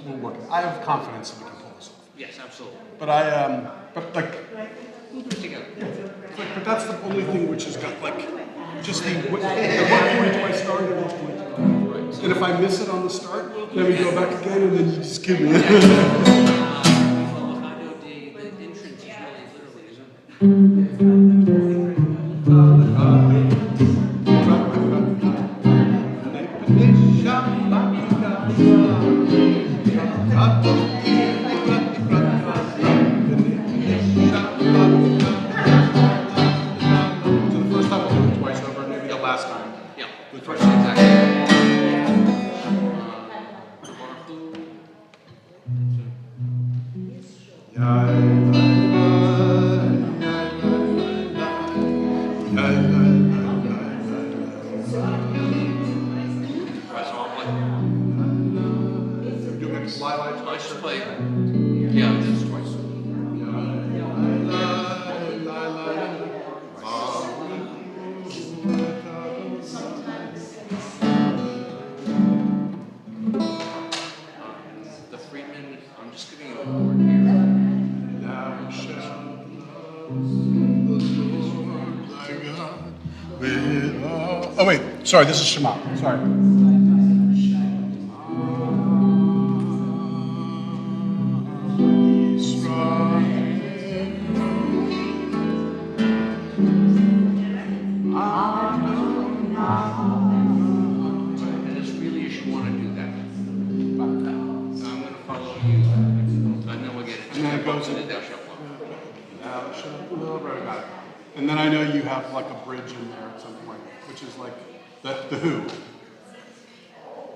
we'll work it. I have confidence that we can pull this off. Yes, absolutely. But but like, We'll do it together. but that's the only thing which has got like, just at what point do I start and what point do I? And if I miss it on the start, then we go back again and then you just give me it. Well, the entrance is really literally, isn't it? So the first time we'll do it twice over, maybe the last time. Yeah. The First, first time. exactly. I just play. Yeah, just twice. The Friedman, I'm just giving you a chord here. Oh wait, sorry, this is Shema. Sorry. And it's really, if you want to do that. I'm going to follow you. And then we'll get it. And then it goes in in. the Thou Shalt Love. Right, got it. And then I know you have like a bridge in there at some point, which is like the Who.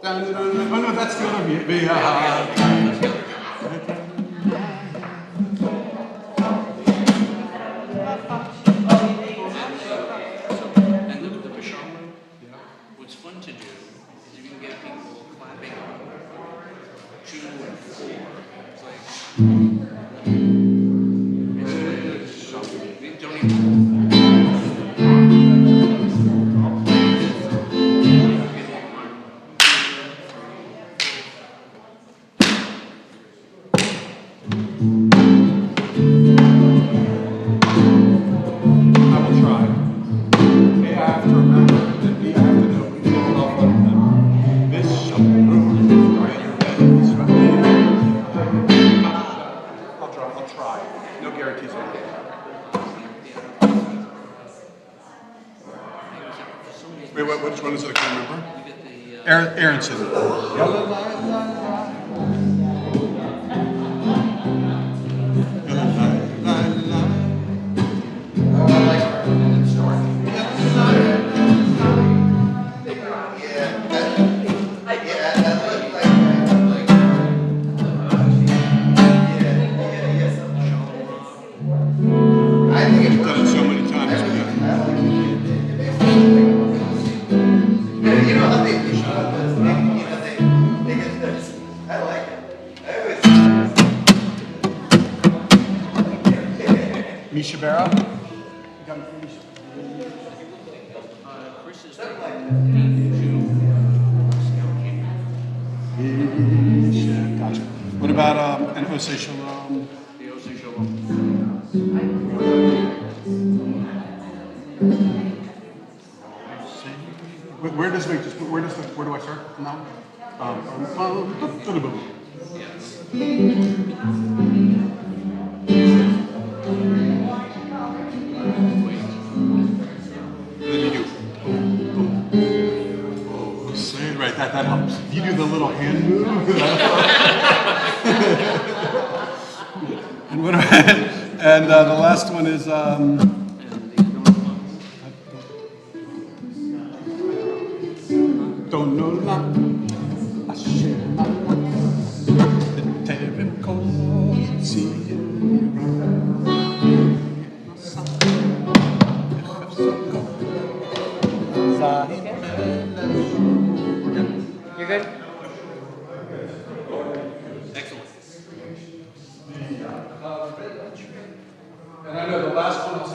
Oh no, that's the other That's the other guy. And the Basham, what's fun to do is you can get people clapping on 2 and 4. It's like, don't even. I will try. A, I have to remember, and B, I have to know we pull it off of them. This shall prove right. I'll try. No guarantees on that. Wait, which one is it? I can't remember. You get the, Aronson. We've done it so many times. Misha Barrow? Chris is Gotcha. What about an Ose Shalom? the Ose Shalom. Where do I start now? Then you do. Oh, say it right. That helps. You do the little hand move. And what? And the last one is. Don't know la. I share my words. The terrible see You're good? Excellent. And I know the last one is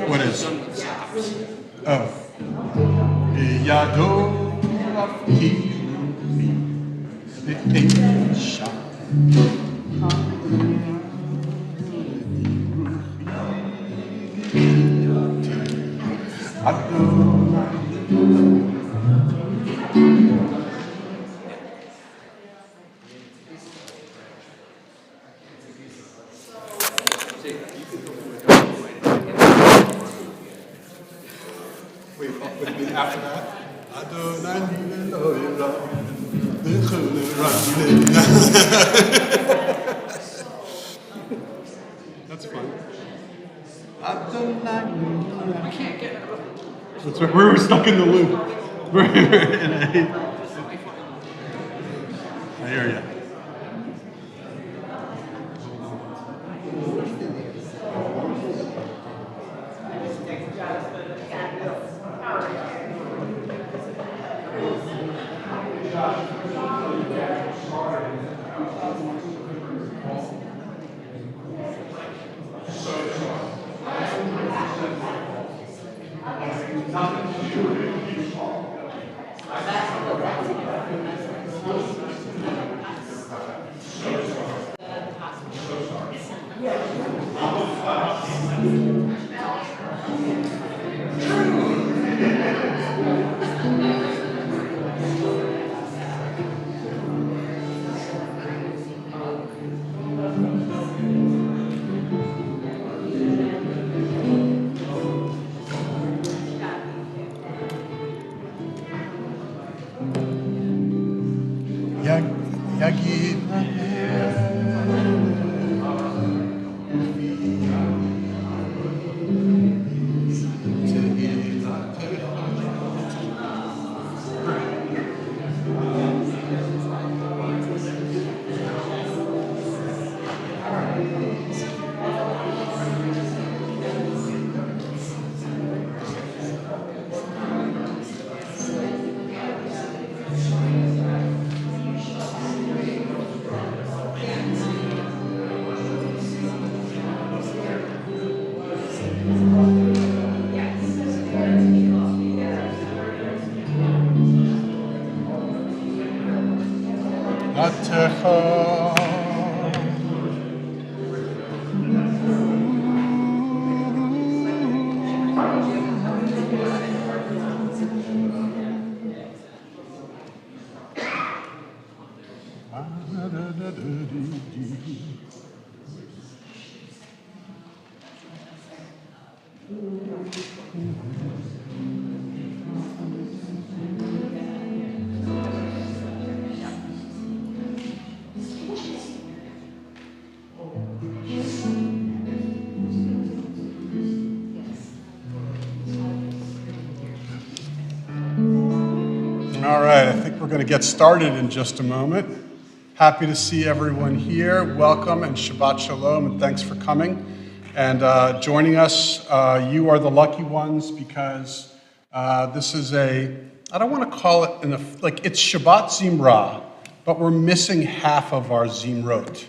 What is? Done with stops. Oh. Yado Wait, after that? That's fun. That's right. We're stuck in the loop. We're in a. I hear you. All right, I think we're going to get started in just a moment. Happy to see everyone here. Welcome and Shabbat Shalom, and thanks for coming and joining us. You are the lucky ones because this is I don't want to call it, it's Shabbat Zimra, but we're missing half of our Zimrot.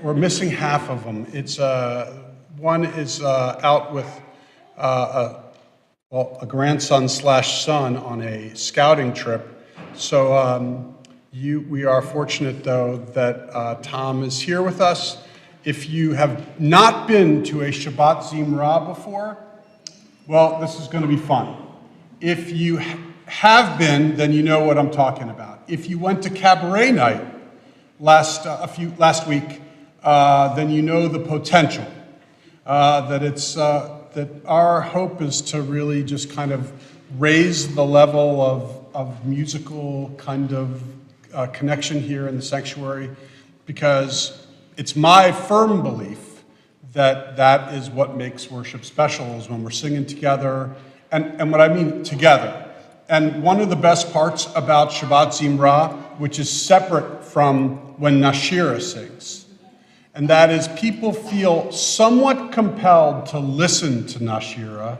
We're missing half of them. It's one is out with a grandson/son on a scouting trip. So we are fortunate, though, that Tom is here with us. If you have not been to a Shabbat Zimra before, well, this is going to be fun. If you have been, then you know what I'm talking about. If you went to cabaret night last week, then you know the potential. That our hope is to really just kind of raise the level of musical kind of connection here in the sanctuary, because it's my firm belief that that is what makes worship special, is when we're singing together, and what I mean together. And one of the best parts about Shabbat Zimra, which is separate from when Nashira sings, and that is people feel somewhat compelled to listen to Nashira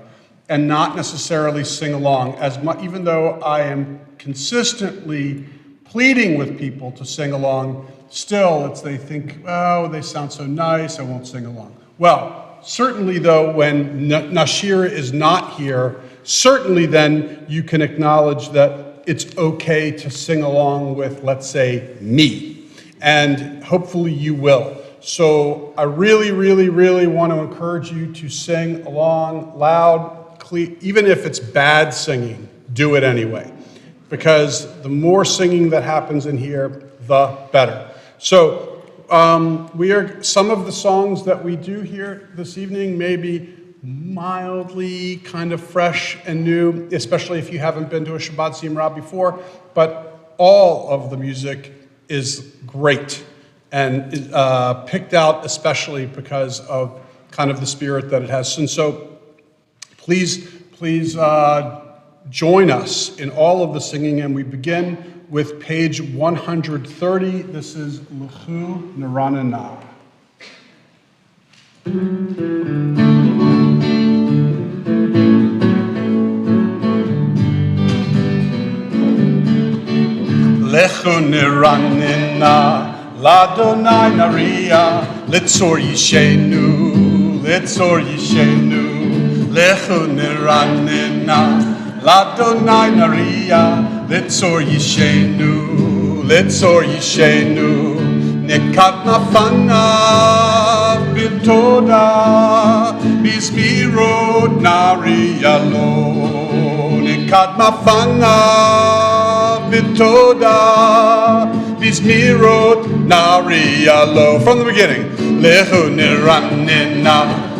and not necessarily sing along, even though I am consistently pleading with people to sing along. Still, they think, oh, they sound so nice, I won't sing along. Well, certainly though, when Nashira is not here, certainly then you can acknowledge that it's okay to sing along with, let's say, me. And hopefully you will. So I really, really, really want to encourage you to sing along loud, clear, even if it's bad singing, do it anyway. Because the more singing that happens in here, the better. So some of the songs that we do here this evening may be mildly kind of fresh and new, especially if you haven't been to a Shabbat Zimra before, but all of the music is great and picked out especially because of kind of the spirit that it has. And so please join us in all of the singing, and we begin with page 130. This is L'chu Neranena. L'chu Neranena, L'Adonai Naria, Litzor Yishenu, Litzor Yishenu, L'chu Neranena, L'Adonai Naria, Litzor Yishenu, Litzor Yishenu, Nikat Nafana, Bitoda, Bismirot Naria Lo, Nikat Nafana, Bitoda, Bismirot Naria Lo. From the beginning, L'chu Neranena,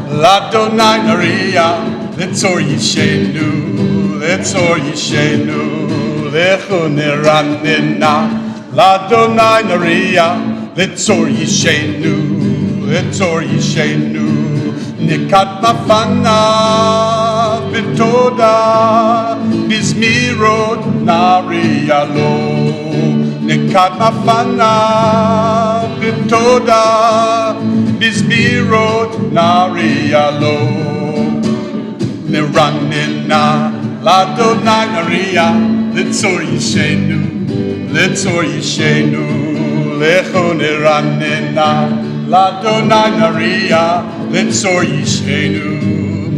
L'Adonai Naria, Litzor Yishenu, Litzor Yishenu, L'chu Neranena, L'Adonai Naria, Litzor Yishenu, Litzor Yishenu, Nikat Mafana, Bitoda, Bismirot Naria Lo, Nikat Mafana, Bitoda, Bismirot Naria Lo, Neranena, L'Adonai Naria, Litzor Yishenu, Litzor Yishenu, L'chu Neranena, L'Adonai Naria, Litzor Yishenu,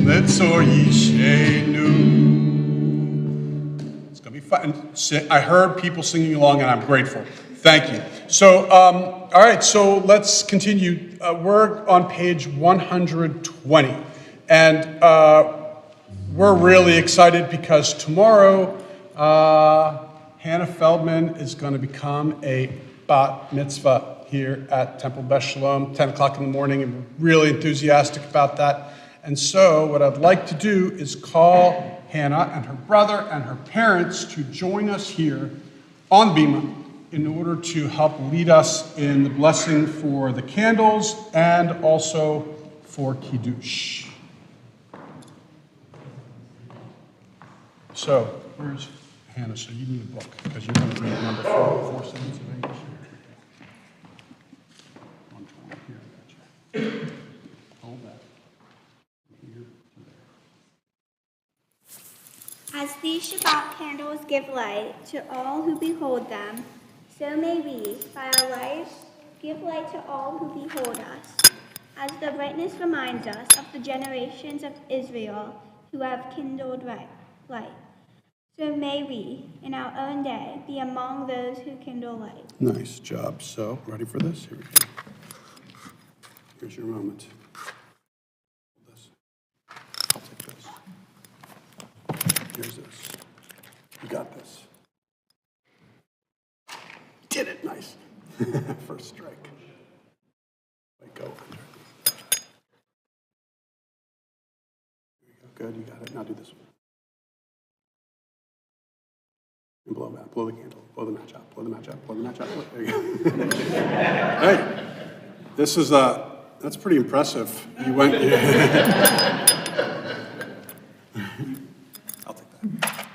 Litzor Yishenu. It's going to be fun. I heard people singing along, and I'm grateful. Thank you. So, all right, so let's continue. We're on page 120, and we're really excited because tomorrow, Hannah Feldman is going to become a bat mitzvah here at Temple Beth Shalom, 10 o'clock in the morning, and we're really enthusiastic about that. And so what I'd like to do is call Hannah and her brother and her parents to join us here on Bima in order to help lead us in the blessing for the candles and also for Kiddush. So, where's Hannah? So you need a book, because you're going to read number 4 seconds of English. 120 here, gotcha. Hold that. Here to there. As these Shabbat candles give light to all who behold them, so may we, by our lives, give light to all who behold us, as the brightness reminds us of the generations of Israel who have kindled light. So may we, in our own day, be among those who kindle light. Nice job. So, ready for this? Here we go. Here's your moment. This. I'll take this. Here's this. You got this. Did it. Nice. First strike. Wait, go under. Here we go. Good. You got it. Now do this one. And blow that, blow the candle, blow the match out, blow the match out, blow the match out. There you go. Hey, this is, that's pretty impressive. You went, I'll take that.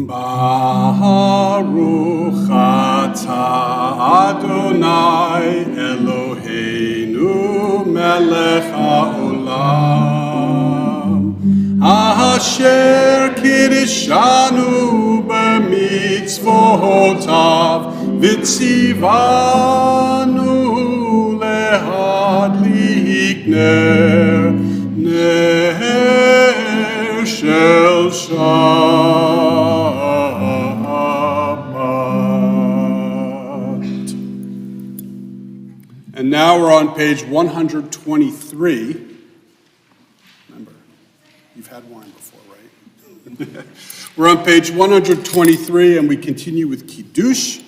Baruch atah Adonai Eloheinu melech haolam. Asher Kiddushanu b'mitzvotav v'tzivanu lehadlik ner shel Shabbat. And now we're on page 123. Remember, you've had wine before, right? We're on page 123, and we continue with Kiddush.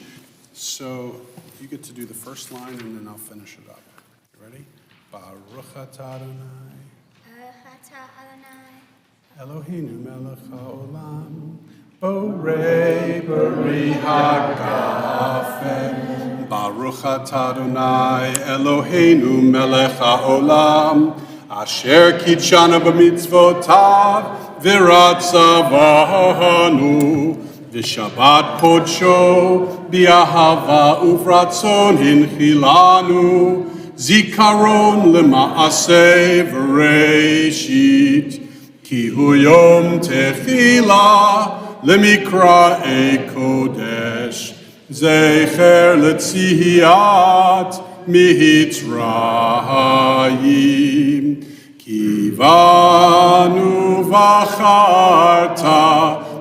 So you get to do the first line, and then I'll finish it up. You ready? Baruch atah Adonai, Eloheinu melech haolam, borei bari hagafen. Baruch atah Adonai, Eloheinu melech haolam, asher kitshanu b'mitzvotav, v'ratzavanu, v'shabbat kodsho, b'ahava uvratzon hinchilanu, zikaron lema'aseh v'reishit, ki hu yom tefila lemikra'ei kodesh, zecher letziyat mitzrayim, kivanu v'acharta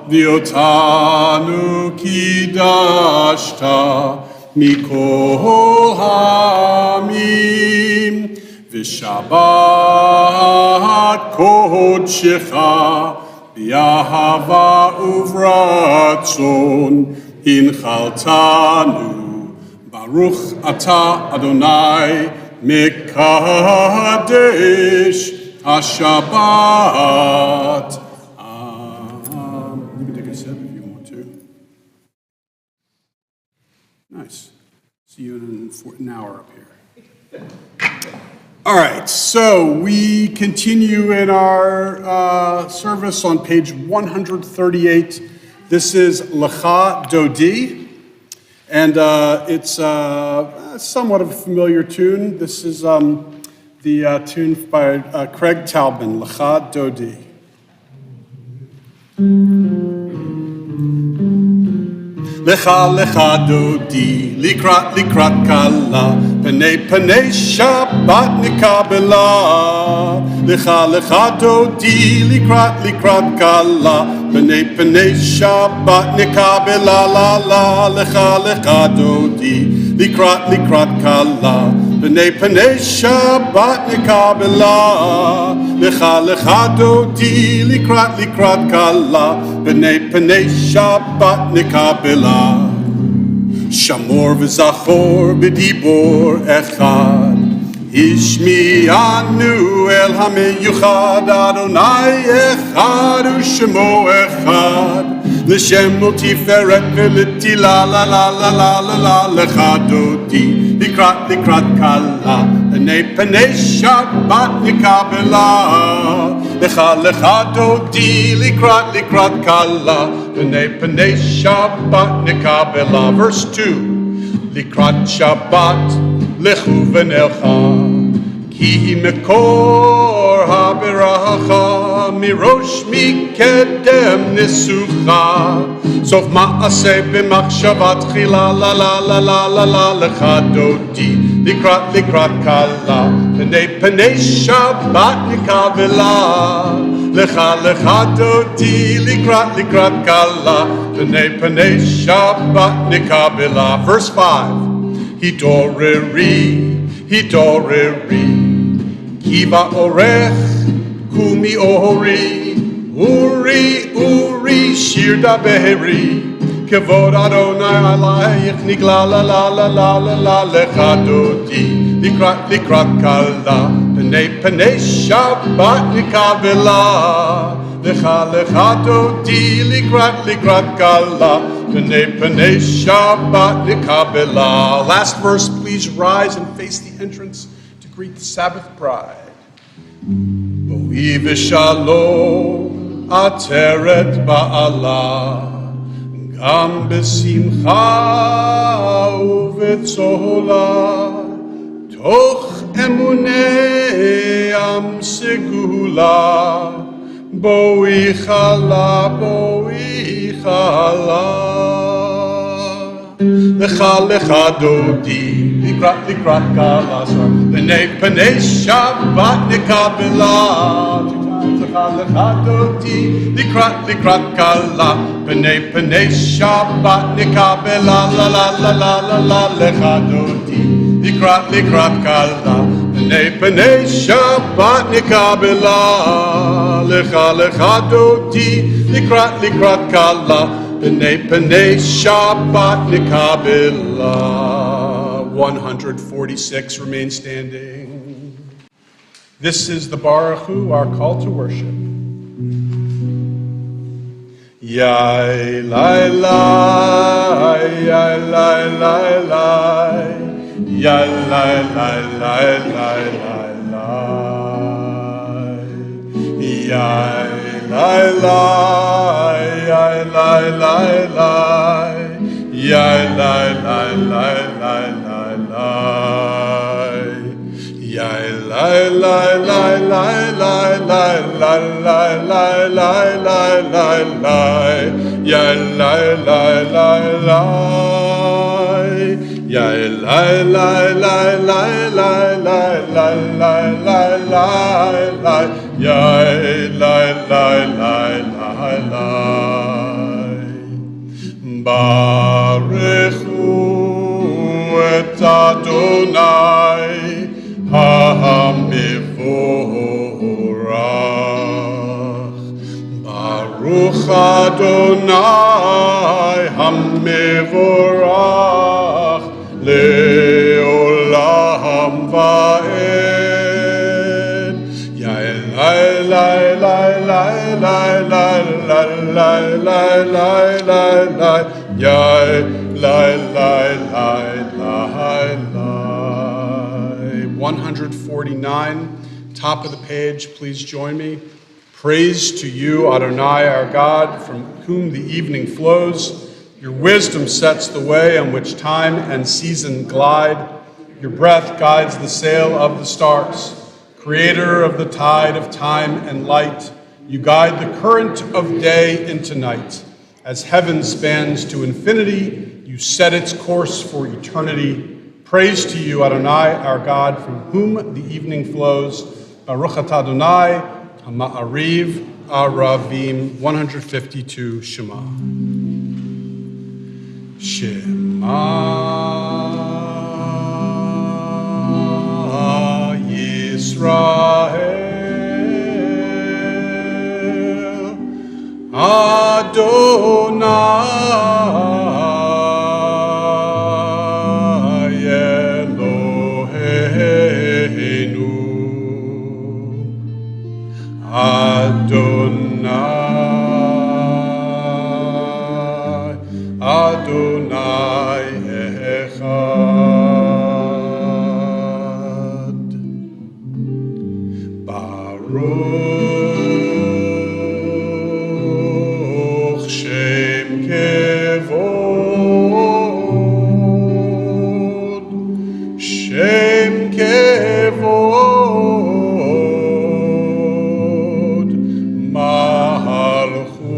v'yotanu kidashta mikol hamim, v'shabbat kodshecha b'ahava uvratzon hinchaltanu. Baruch atah Adonai mekadesh hashabbat. You can take a sip if you want to. Nice. See you in an hour up here. All right, so we continue in our service on page 138. This is Lecha Dodi, and it's somewhat of a familiar tune. This is the tune by Craig Taubman, Lecha Dodi. Lecha lecha dodi, likrat likrat kala, penei penei Shabbat nikabela. Lecha lecha dodi, likrat likrat kala, penei penei Shabbat nikabela la la. Lecha lecha dodi, likrat likrat kala, penei penei Shabbat nikabela. Lecha lecha dodi, likrat likrat kala, penei penei Shabbat nikabela. Shamor v'zachor b'dibor echad, Ishmi'anu el hameyuchad, Adonai echad u'shemo echad, L'shem u'tiferet v'litila la la la la la la, Lecha dodi, likrat likrat kala, penei penei Shabbat nikabela. Lecha lecha dodi, likrat likrat kala, penei penei Shabbat nikabela. Verse 2, likrat Shabbat lechu v'nelcha, ki mekor haberacha, mirosh mikedem nisucha, sof ma'aseh b'machshavat chila la la la la la la. Lecha dodi, likrat likrat kala, penei penei Shabbat nikabela. Lecha lecha dodi, likrat likrat kala, penei penei Shabbat nikabela. Verse 5, hidoreri hidoreri, kiva orech kumi ori, uri uri shir daberi, kevod Adonai alayich nigla la la la la la la. Lecha dodi, likrat likrat kala, penei penei Shabbat nikabela. Lecha lecha dodi, likrat likrat kala, penei penei Shabbat nikabela. Last verse, please rise and face the entrance to greet the Sabbath bride. Boi v'shalom ateret ba'ala, gam besimcha uvetzola, toch emunei am segula, Boi chala, boi chala. Lecha lecha dodi, likrat galas. Penei Shabbat nikabela. Lecha lecha dodi, likrat gala. Penei Shabbat nikabela. La la la la la la. Lecha dodi, likrat gala. Penei Shabbat nikabela. Lecha dodi, likrat gala. Penei Shabbat nikabela. 146 remain standing. This is the Baruch Hu, our call to worship. Yai lai lai, yai lai lai lai, yai lai lai lai lai lai lai, yai lai lai, yai lai lai lai, yai lai lai lai lai lai lai, yai lai lai lai lai lai lai lai lai lai lai lai lai, yai lai lai lai lai, yai lai lai lai lai lai lai lai lai lai lai lai, yai lai lai lai lai lai. Barechu et Adonai HaMevorach. Baruch Adonai HaMevorach leolam va'ed. Yai lai lai lai lai lai lai lai lai lai lai lai lai, yai lai lai lai lai lai. 149, top of the page, please join me. Praise to you, Adonai, our God, from whom the evening flows. Your wisdom sets the way on which time and season glide. Your breath guides the sail of the stars. Creator of the tide of time and light, you guide the current of day into night. As heaven spans to infinity, you set its course for eternity. Praise to you, Adonai, our God, from whom the evening flows. Baruch atah Adonai, Ha'ma'ariv, Aravim, 152, Shema. Shema Yisrael, Adonai Eloheinu, Adonai Echad. Baruch Shem Kevod, Shem Kevod, Malchuto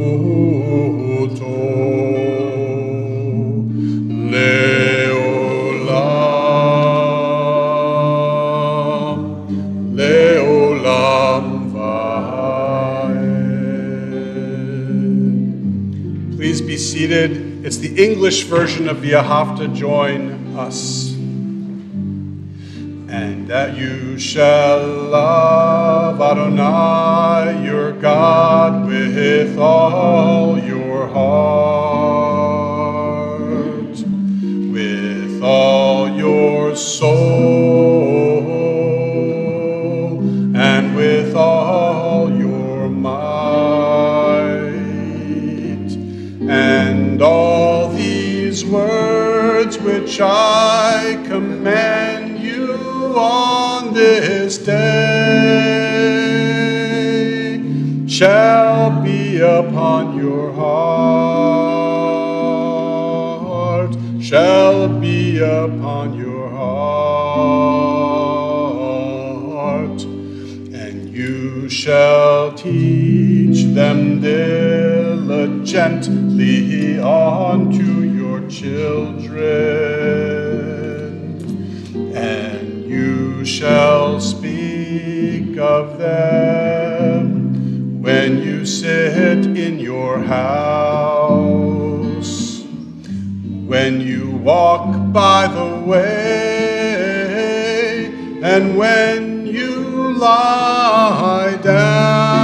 Leolam, Leolam Va'ed. Please be seated. It's the English version of V'ahavta. Join us. And that you shall love Adonai, your God, with all your heart, with all your soul, and with all your might. And all these words which I command you on this day shall be upon your heart, shall be upon your heart, and you shall teach gently unto your children, and you shall speak of them when you sit in your house, when you walk by the way, and when you lie down,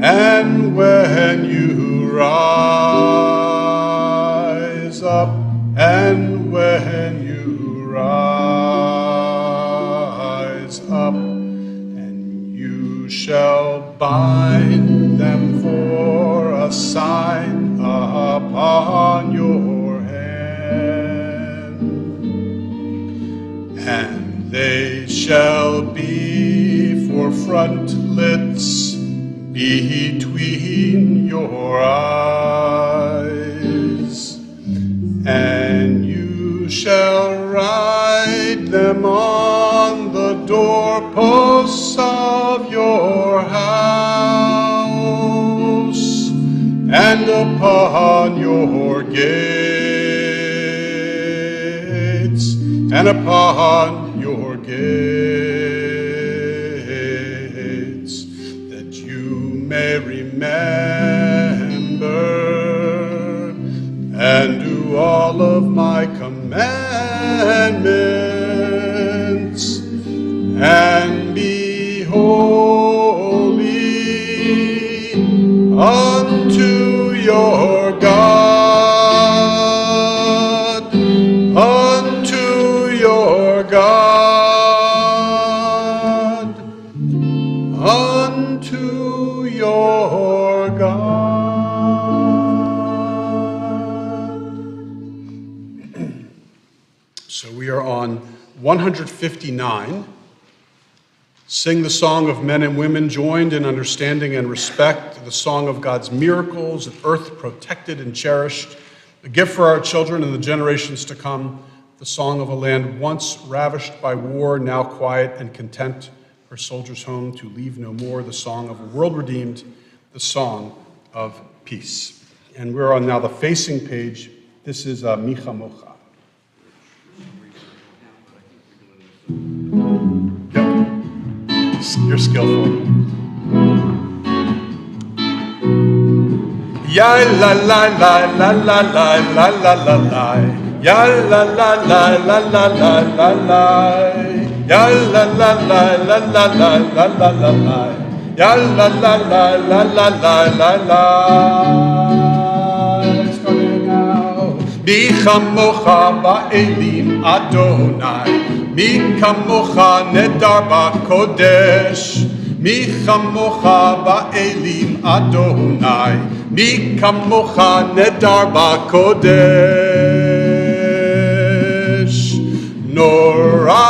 and when you rise up, and when you rise up, and you shall bind them for a sign upon your hand, and they shall be for frontlets between your eyes, and you shall write them on the doorposts of your house and upon your gates, and upon your gates, that you may remember and do all of my commandments, and be holy unto your God, unto your God, unto your God. So we are on 159. Sing the song of men and women joined in understanding and respect, the song of God's miracles, an earth protected and cherished, a gift for our children and the generations to come, the song of a land once ravished by war, now quiet and content, her soldiers home to leave no more, the song of a world redeemed, the song of peace. And we're on now the facing page. This is Micha Mocha. Yep. You're skillful. Ya la la la la la la la la la la. Ya la la la la la la la la. Ya la la la la la la la la la la. Ya la la la la la la la la. Starting now. Mi chamocha ba'elim Adonai. Mi kamocha nedar ba'kodesh, mi chamocha ba'elim Adonai, mi kamocha nedar ba'kodesh. Nora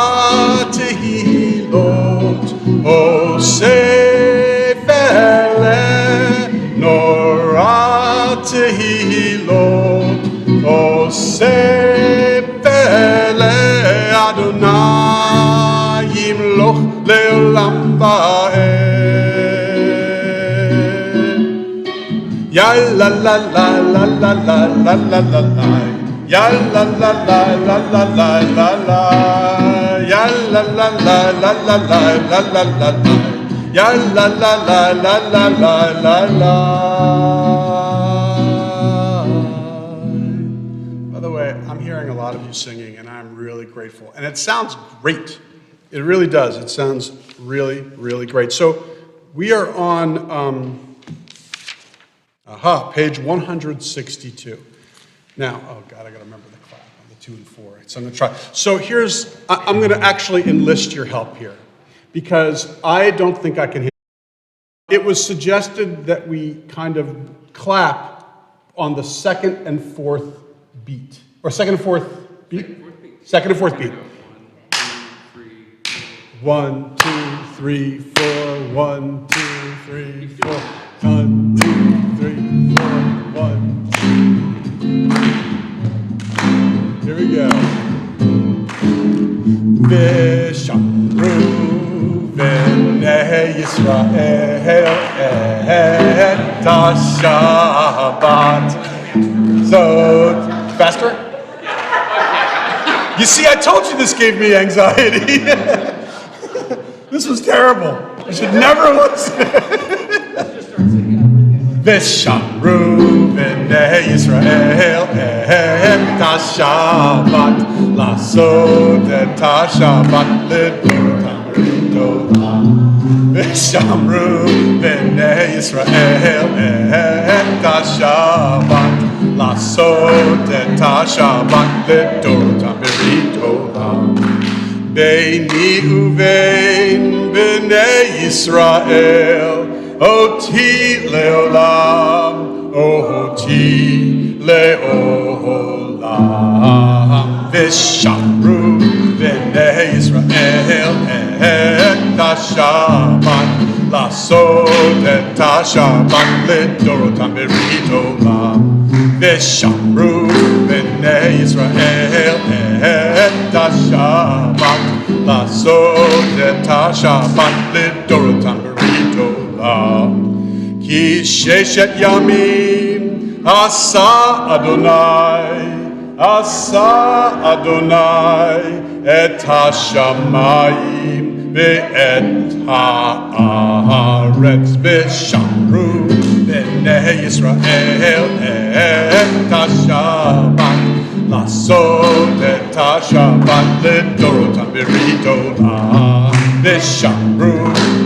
tehilot osef eleh, Nora tehilot osef eleh. Adonai yimloch leolam va'ed. Ya la la la la la la la la la la. Ya la la la la la la la la. Ya la la la la la la la la la la. Ya la la la la la la la la. By the way, I'm hearing a lot of you singing, and I'm really grateful. And it sounds great. It really does. It sounds really, really great. So we are on page 162. Now, oh God, I got to remember the clap on the 2 and 4. So I'm going to try. So I'm going to actually enlist your help here, because I don't think I can hit. It was suggested that we kind of clap on the second and fourth beat, or second and fourth beat? Second and fourth beat. 1, 2, 3, 4. 1, 2, 3, 4. 1, 2, 3, 4. 1, 2. Here we go. V'shamru v'nei Yisrael et Shabbat. So, faster? You see, I told you this gave me anxiety. This was terrible. I should never listen. V'shamru b'nei Yisrael et ha-Shabbat lasod et ha-Shabbat l'dotam v'ridolam. V'shamru b'nei Yisrael et ha-Shabbat lasod et ha-Shabbat l'dotam v'ridolam. Beini uvein b'nei Yisrael Oti leolam, oti leolam. V'shamru b'nei Yisrael et ha-Shabbat lasod et ha-Shabbat l'dorotam b'ridolam. V'shamru b'nei Yisrael et ha-Shabbat lasod et ha-Shabbat l'dorotam b'ridolam. Ki sheshet yamim asa Adonai et ha-shamayim ve'et ha'aretz v'shamru b'nei Yisrael et ha-Shabbat lasod et ha-Shabbat l'dorotam b'ridolam. V'shamru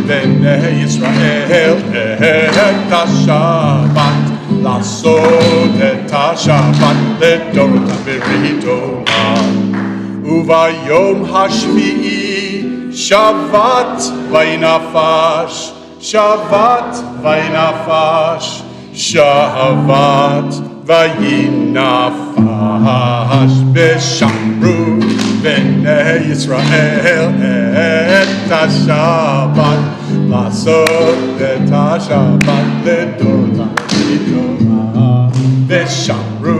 b'nei Yisrael et ha-Shabbat lasod et ha-Shabbat l'dorotam b'ridolam. Uvayom hashvi'i shavat vaynafash, shavat vaynafash, shavat vaynafash. V'shamru b'nei Yisrael et ha-Shabbat lasod et ha-Shabbat l'dorotam b'ridolam. V'shamru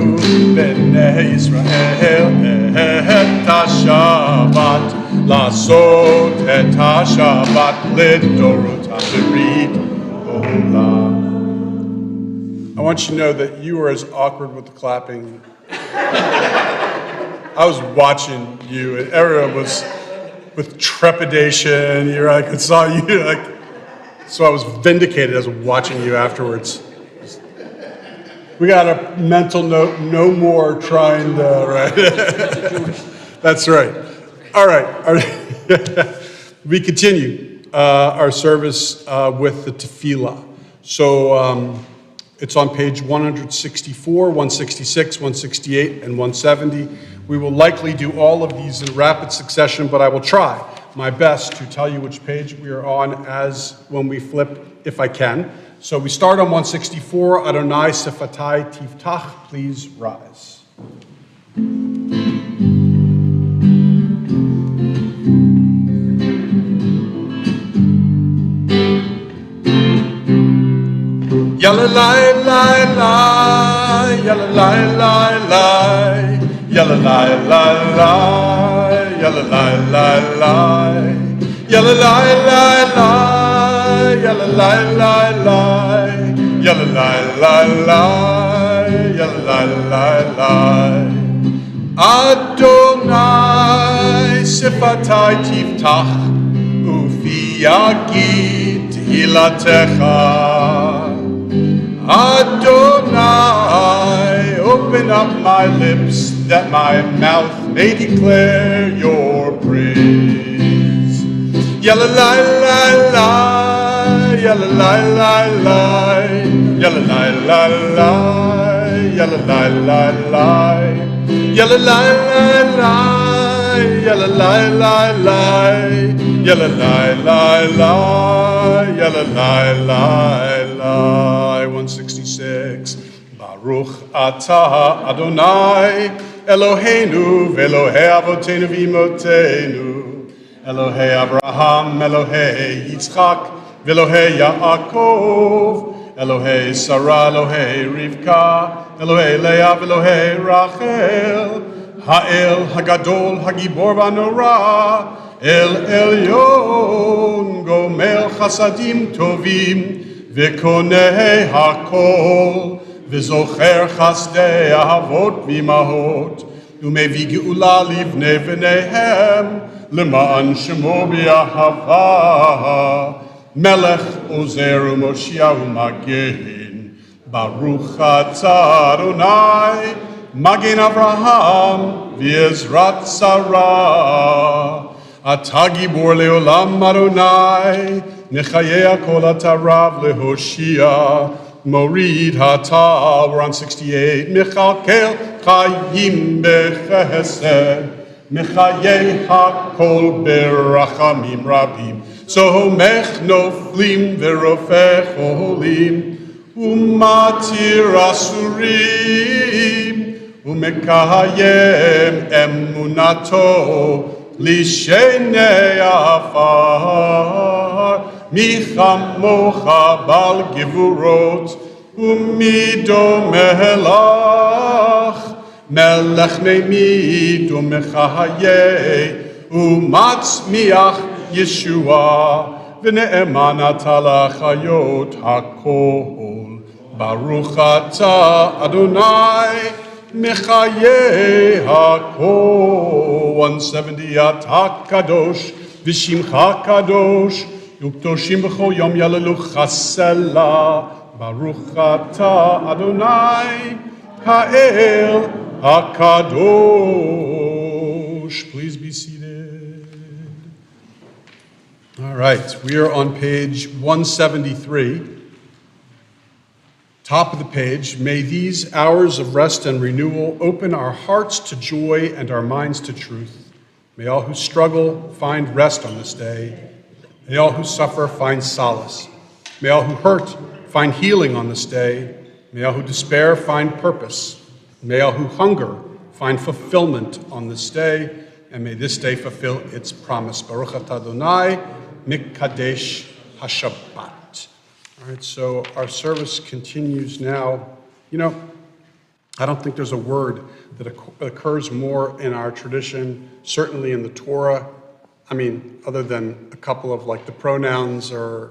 b'nei Yisrael et ha-Shabbat lasod et ha-Shabbat l'dorotam b'ridolam. I want you to know that you were as awkward with the clapping. I was watching you, and everyone was with trepidation. I saw you, so I was vindicated as watching you afterwards. We got a mental note: no more trying to. Right? That's right. All right. We continue our service with the tefillah. So. It's on page 164, 166, 168, and 170. We will likely do all of these in rapid succession, but I will try my best to tell you which page we are on as when we flip, if I can. So we start on 164, Adonai Sifatai Tiftach, please rise. Yalla lai lai lai, yalla lai lai lai, yalla lai lai lai, yalla lai lai lai, yalla lai lai lai, yalla lai lai lai, yalla lai lai lai, yalla lai lai lai. Adonai sifatai tiftach, ufi yagid hilatecha. Adonai, open up my lips that my mouth may declare your praise. Yalla la la la, yalla la la la, yalla la la la, yalla la la la, yalla la la la, yalla la la la, yalla la la la, yalla la la la. 166. Baruch atah Adonai Eloheinu ve'Elohei Avotenu v'Imotenu Elohei Abraham Elohei Yitzchak ve'Elohei Yaakov Elohei Sarah Elohei Rivka Elohei Leah ve'Elohei Rachel Ha'el Hagadol Hagibor v'Anora El Elyon Gomel Chasadim Tovim וקונה הכל, וזוכר חסדי אהבות ואימהות, ומביא גאולה לבני בניהם, למען שמו באהבה. מלך עוזר ומושיע ומגן, ברוך אתה אדוני, מגן אברהם ועזרת שרה. אתה גיבור לעולם אדוני, נחיה כל אתה רב להושיע, מוריד אתה, we're on 68, מכלכל חיים בחסד, מחיי הכל ברחמים רבים, סומך נופלים ורופא חולים, ומתיר אסורים, ומקיים אמונתו לשני עפר. מי כמוך בעל גבורות, ומי דומה לך, מלך ממית ומחיה, ומצמיח ישועה, ונאמן אתה לחיות הכל. ברוך אתה אדוני, מחיי הכל. 170 אתה קדוש, ושמך קדוש, וקדושים בכל יום יהללוך סלה. ברוך אתה אדוני, האל הקדוש. Please be seated. All right, we are on page 173. Top of the page, may these hours of rest and renewal open our hearts to joy and our minds to truth. May all who struggle find rest on this day. May all who suffer find solace. May all who hurt find healing on this day. May all who despair find purpose. May all who hunger find fulfillment on this day. And may this day fulfill its promise. Baruch atah Adonai, Mikadesh HaShabbat. All right, so our service continues now. You know, I don't think there's a word that occurs more in our tradition, certainly in the Torah. I mean, other than a couple of like the pronouns or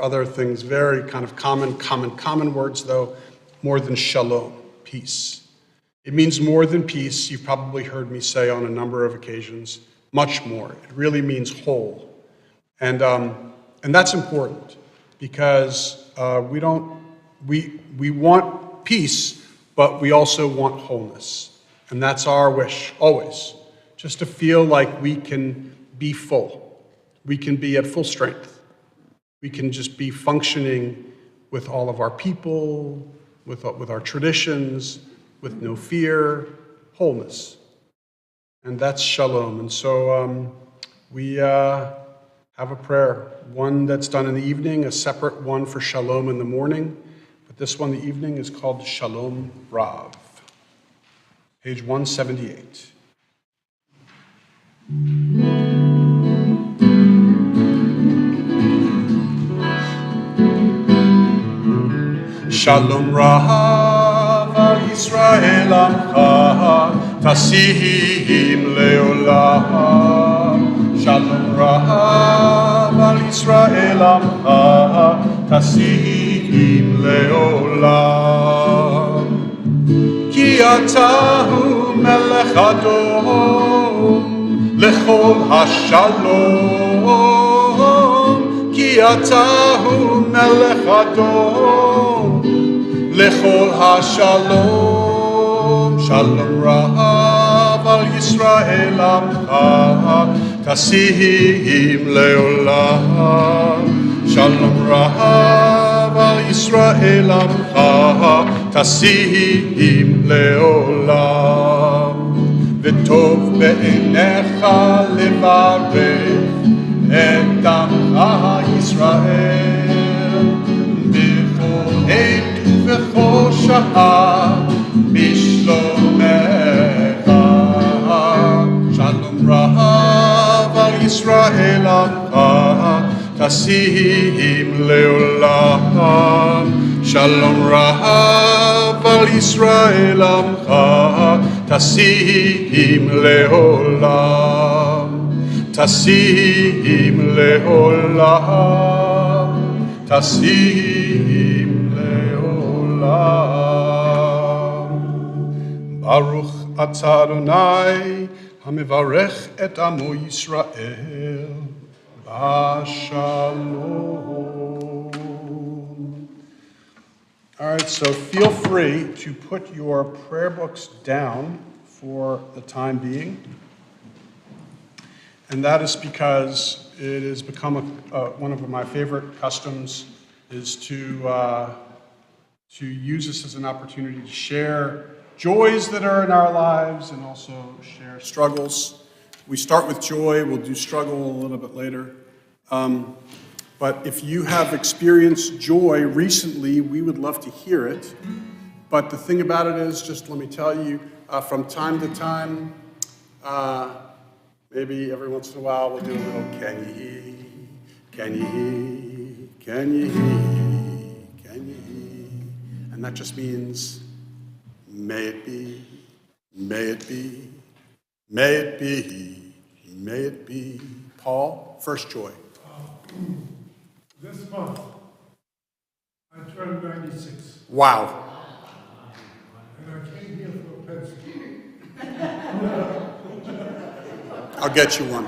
other things, very kind of common words though, more than shalom, peace. It means more than peace. You've probably heard me say on a number of occasions, much more. It really means whole. And that's important because we want peace, but we also want wholeness. And that's our wish, always, just to feel like we can be full. We can be at full strength. We can just be functioning with all of our people, with our traditions, with no fear, wholeness. And that's shalom. And so we have a prayer, one that's done in the evening, a separate one for shalom in the morning. But this one in the evening is called Shalom Rav. Page 178. Shalom Rav al Yisrael Amcha, Tasihim Leolam. Shalom Rav al Yisrael Amcha, Tasihim Leolam. Ki atahu melech adom, lechol hashalom. Ki atahu melech adom, lechol hashalom. Shalom Rav al Yisrael Amcha, Tasihim leolam. Shalom Rav al Yisrael Amcha, Tasihim leolam. V'tov be'enecha levarech et amcha Yisrael b'chol עת ובכל שעה בשלומך. Shalom Rav al Yisrael Amcha, Tasihim leolam. Shalom Rav al Yisrael Amcha, Tasihim leolam. Tasihim leolam. tasim leolam. Baruch atah Adonai, hamevarech et amo Yisrael, b'shalom. All right, so feel free to put your prayer books down for the time being. And that is because it has become one of my favorite customs is to use this as an opportunity to share joys that are in our lives and also share struggles. We start with joy, we'll do struggle a little bit later. But if you have experienced joy recently, we would love to hear it. But the thing about it is, just let me tell you, from time to time, maybe every once in a while we'll do a little can you hear, can you hear, can you hear, can you hear? And that just means, may it be, may it be, may it be, may it be. Paul, first joy. This month, I turned 96, Wow. and I came here for a pencil. I'll get you one.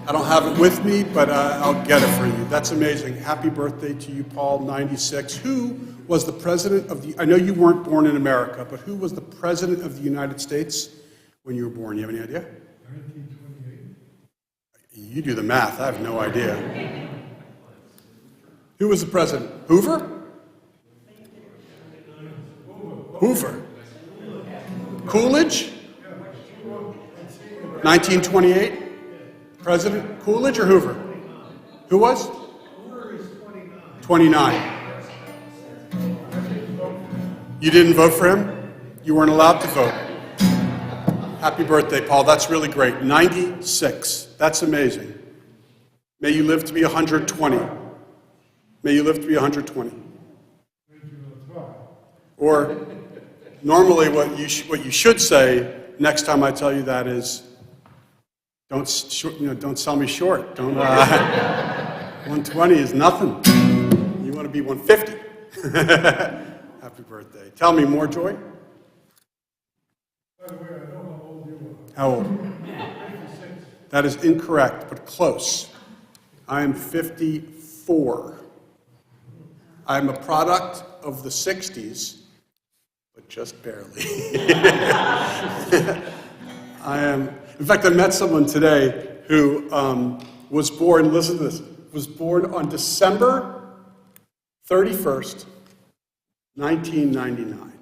I don't have it with me, but I'll get it for you. That's amazing. Happy birthday to you, Paul, 96. Who was the president of the, I know you weren't born in America, but who was the president of the United States when you were born? You have any idea? 1928. You do the math. I have no idea. Who was the president? Hoover? Hoover. Coolidge? 1928? President Coolidge or Hoover? Who was? 29. You didn't vote for him? You weren't allowed to vote. Happy birthday, Paul. That's really great. 96. That's amazing. May you live to be 120. May you live to be 120. Or normally what you should say next time I tell you that is, don't sell me short. Don't 120 is nothing. You want to be 150. Happy birthday. Tell me more joy. By the way, I know how old you are. How old? 56. That is incorrect, but close. I am 54. I'm a product of the 60s, but just barely. In fact, I met someone today who was born, listen to this, was born on December 31st, 1999.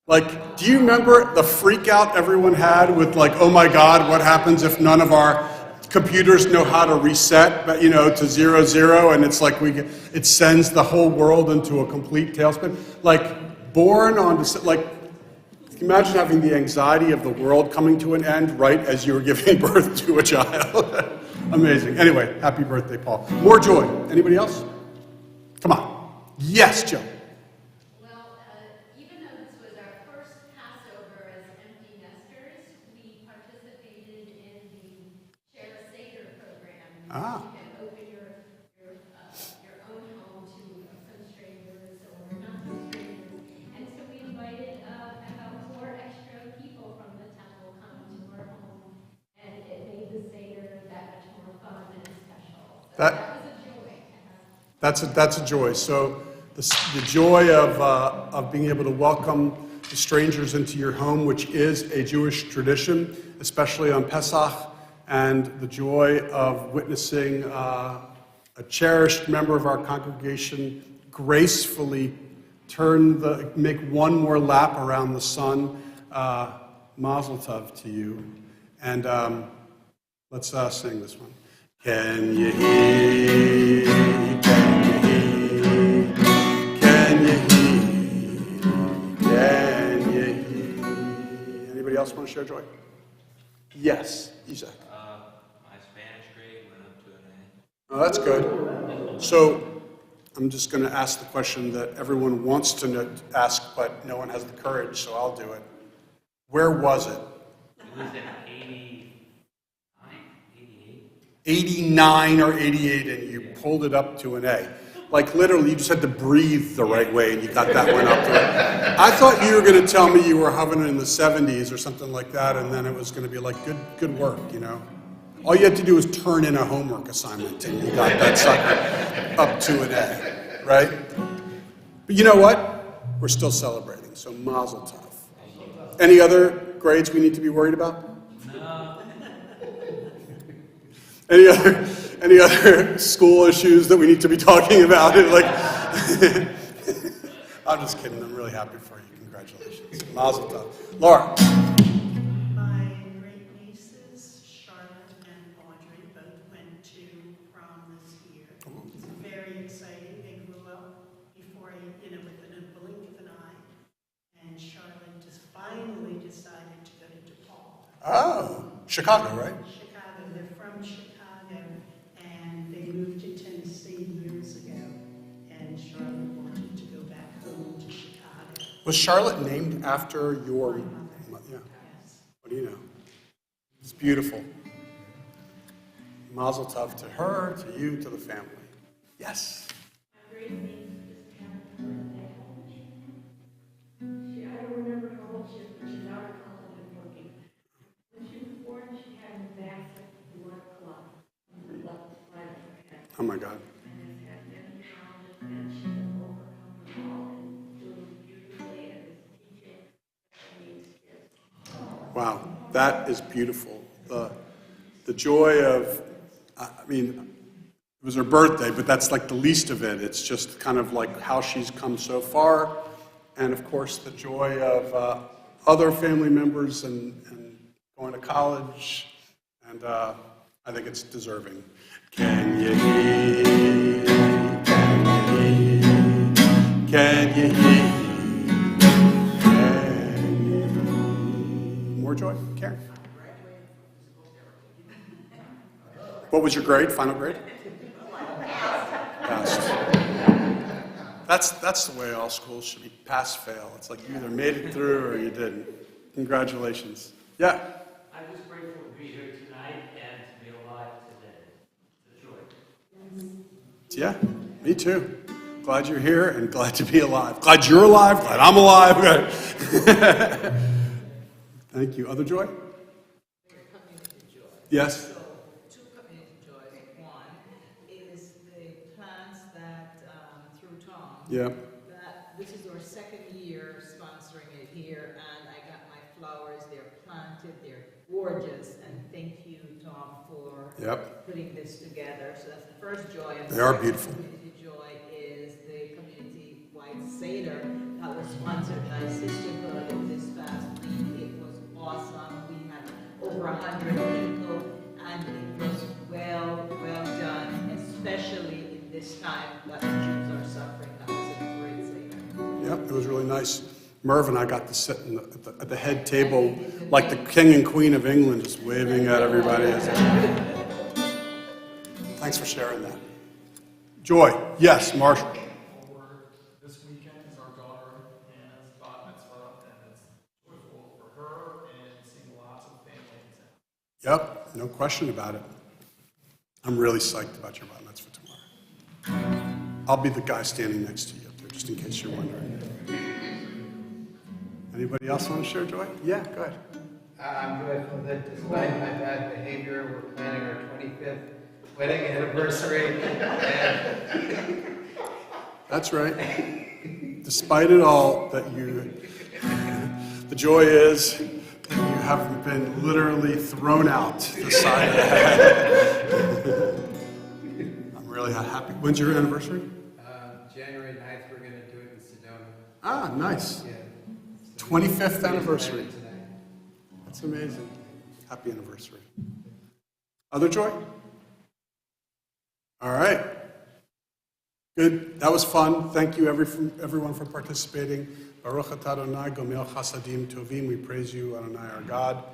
Like, do you remember the freak out everyone had with like, oh my God, what happens if none of our computers know how to reset, but to 00, and it's like it sends the whole world into a complete tailspin. Like, born on, like, imagine having the anxiety of the world coming to an end right as you were giving birth to a child. Amazing. Anyway, happy birthday, Paul. More joy. Anybody else? Come on. Yes, Joe. Even though this was our first Passover as empty nesters, we participated in the Share a Seder program. Ah. You can open your own home to some strangers or not so strangers. And so we invited about 4 extra people from the temple come to our home, and it made the Seder that much more fun and special. So that was a joy. That's a joy. So the joy of being able to welcome the strangers into your home, which is a Jewish tradition, especially on Pesach, and the joy of witnessing a cherished member of our congregation gracefully make one more lap around the sun. Mazel tov to you. And let's sing this one. Can you hear? Can you hear? Can you hear? Can you hear? Anybody else want to share joy? Yes, Isaac. My Spanish grade went up to an A. Oh, that's good. So I'm just going to ask the question that everyone wants to ask, but no one has the courage, so I'll do it. Where was it? It was in 89, 88. 89 or 88, and you pulled it up to an A. Like literally, you just had to breathe the right way and you got that one up there. I thought you were going to tell me you were having it in the 70s or something like that, and then it was going to be like, good work, you know? All you had to do was turn in a homework assignment and you got that sucker up to an A, right? But you know what? We're still celebrating, so mazel tov. Any other grades we need to be worried about? No. Any other school issues that we need to be talking about? Like, I'm just kidding. I'm really happy for you. Congratulations. Mazel tov. Laura. My great nieces, Charlotte and Audrey, both went to prom this year. It's very exciting. They grew up before, within a blink of an eye. And Charlotte just finally decided to go to DePaul. Oh, Chicago, right? Chicago. They're from Chicago, and they moved to Tennessee years ago. And Charlotte wanted to go back home to Chicago. Was Charlotte named after your? Yeah. Yes. What do you know? It's beautiful. Mazel tov to her, to you, to the family. Yes. My great niece just had her birthday. I don't remember how old she is, but she's out of college and working. When she was born, she had a massive blood clot on the left side of her head. Oh my God. And has had many challenges, and she has overcome them all and doing beautifully and is teaching special needs kids. Wow, that is beautiful. The joy of, I mean, it was her birthday, but that's like the least of it. It's just kind of like how she's come so far, and of course the joy of other family members and going to college, and I think it's deserving. Can you hear? Can you hear? More joy? Karen? What was your grade, final grade? Passed. That's the way all schools should be, pass, fail. It's like you either made it through or you didn't. Congratulations. Yeah? I'm just grateful to be here tonight and to be alive today. It's a joy. Yeah, me too. Glad you're here and glad to be alive. Glad you're alive, glad I'm alive. Thank you. Other joy? Yes? Two community joys. One is the plants that, through Tom, Yeah. that this is our second year sponsoring it here, and I got my flowers. They're planted, they're gorgeous, and thank you, Tom, for Yep. putting this together. So that's the first joy. And They are the second beautiful. Community joy is the community-wide Seder that was sponsored by Sisterhood this past week. It was awesome. We had over 100 people, and it was well done, especially in this time that the Jews are suffering. That was a great Seder. Yep, it was really nice. Merv and I got to sit at the head table like the king and queen of England, just waving at everybody. Thanks for sharing that. Joy. Yes, Marshall. Over this weekend is our daughter Hannah's bat mitzvah, and it's joyful for her and seeing lots of family in town. Yep, no question about it. I'm really psyched about your bat mitzvah tomorrow. I'll be the guy standing next to you up there, just in case you're wondering. Anybody else want to share joy? Yeah, go ahead. I'm joyful that despite my bad behavior, we're planning our 25th wedding anniversary. And That's right. Despite it all, that the joy is that you haven't been literally thrown out the side of the head. I'm really happy. When's your anniversary? January 9th, we're going to do it in Sedona. Ah, nice. Yeah. 25th anniversary. Tonight. That's amazing. Happy anniversary. Other joy? All right. Good. That was fun. Thank you everyone for participating. Baruch atah Adonai gomel chasadim tovim. We praise you, Adonai, our God,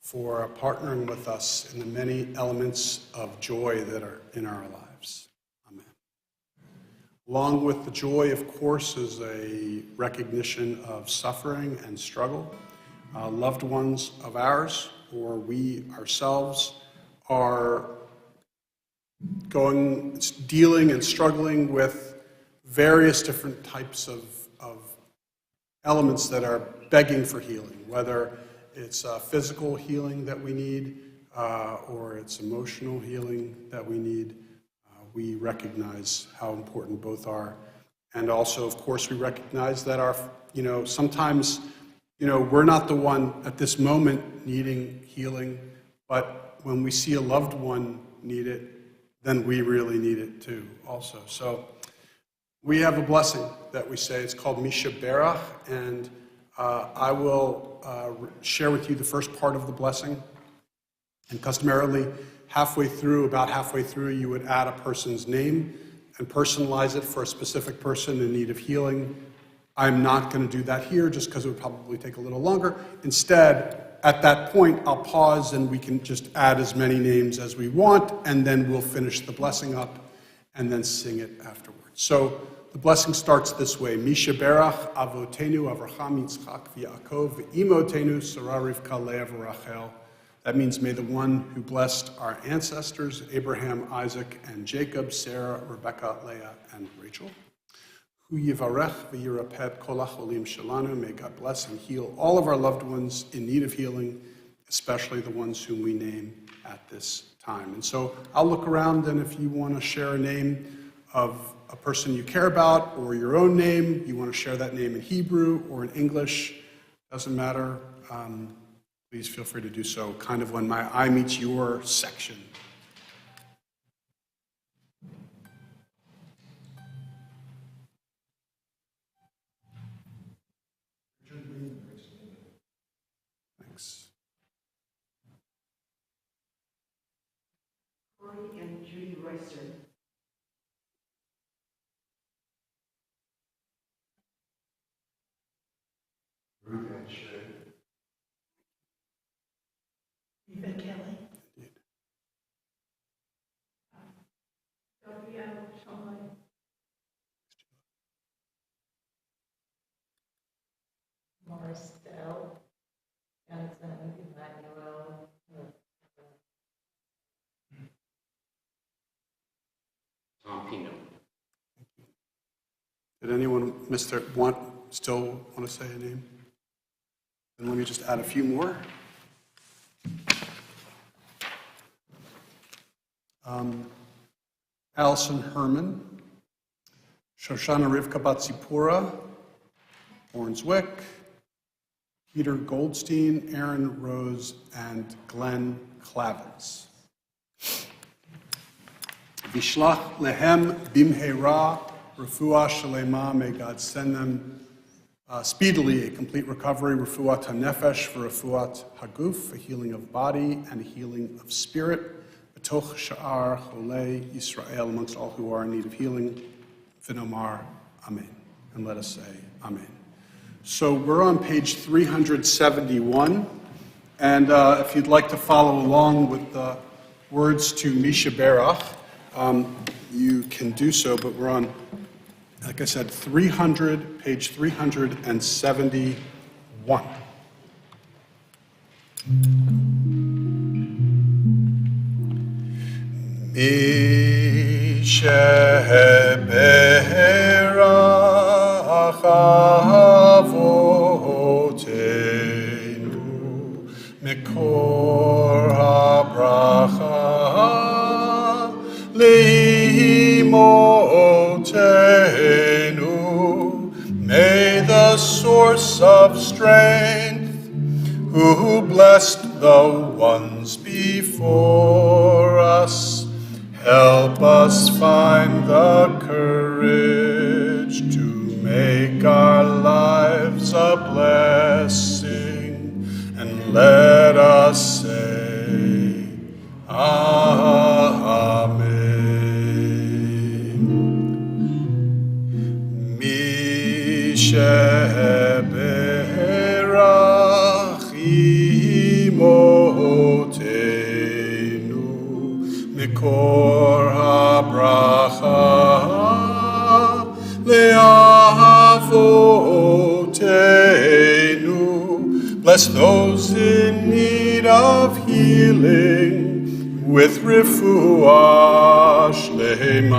for partnering with us in the many elements of joy that are in our lives. Amen. Along with the joy, of course, is a recognition of suffering and struggle. Loved ones of ours, or we ourselves, are dealing and struggling with various different types of elements that are begging for healing, whether it's physical healing that we need or it's emotional healing that we need. We recognize how important both are. And also, of course, we recognize that sometimes, we're not the one at this moment needing healing, but when we see a loved one need it, then we really need it too also. So we have a blessing that we say. It's called Misha Berach, and I will share with you the first part of the blessing. And customarily, about halfway through, you would add a person's name and personalize it for a specific person in need of healing. I'm not going to do that here just because it would probably take a little longer. Instead, at that point, I'll pause and we can just add as many names as we want, and then we'll finish the blessing up and then sing it afterwards. So the blessing starts this way. Misha Berach Avotenu Avraham Yitzchak v'Yaakov v'Imotenu Sarah Rivka Leah v'Rachel. That means, may the one who blessed our ancestors, Abraham, Isaac, and Jacob, Sarah, Rebecca, Leah, and Rachel. Hu yivarech v'yirapet kol hacholim shelanu. May God bless and heal all of our loved ones in need of healing, especially the ones whom we name at this time. And so I'll look around, and if you want to share a name of a person you care about or your own name, you want to share that name in Hebrew or in English, doesn't matter. Please feel free to do so, kind of when my eye meets your section. Thanks. Corey and Judy Royster. Ruth and Shay. Eva Kelly. Sophia Choi. Morris Dell. Johnson Emmanuel. Tom Pino. Did anyone still want to say a name? And let me just add a few more. Allison Herman, Shoshana Rivka Batsipura, Ornswick, Peter Goldstein, Aaron Rose, and Glenn Clavins. Vishlach lehem bimheira refuah shalema. May God send them speedily a complete recovery. Refuat hanefesh for refuat haguf, a healing of body and a healing of spirit. B'toch sha'ar cholei Yisrael, amongst all who are in need of healing. V'nomar amen. And let us say amen. So we're on page 371, and if you'd like to follow along with the words to Misha Berach, you can do so, but we're on, like I said, page 371. Misha Berach Avotenu Mikor HaBracha Leimotenu. May the source of strength, who blessed the ones before us, help us find the courage to make our lives a blessing, and let us say, Amen. Misha Berach Imotenu Mikor HaBracha Le'avotenu. Bless those in need of healing with refuah shlema,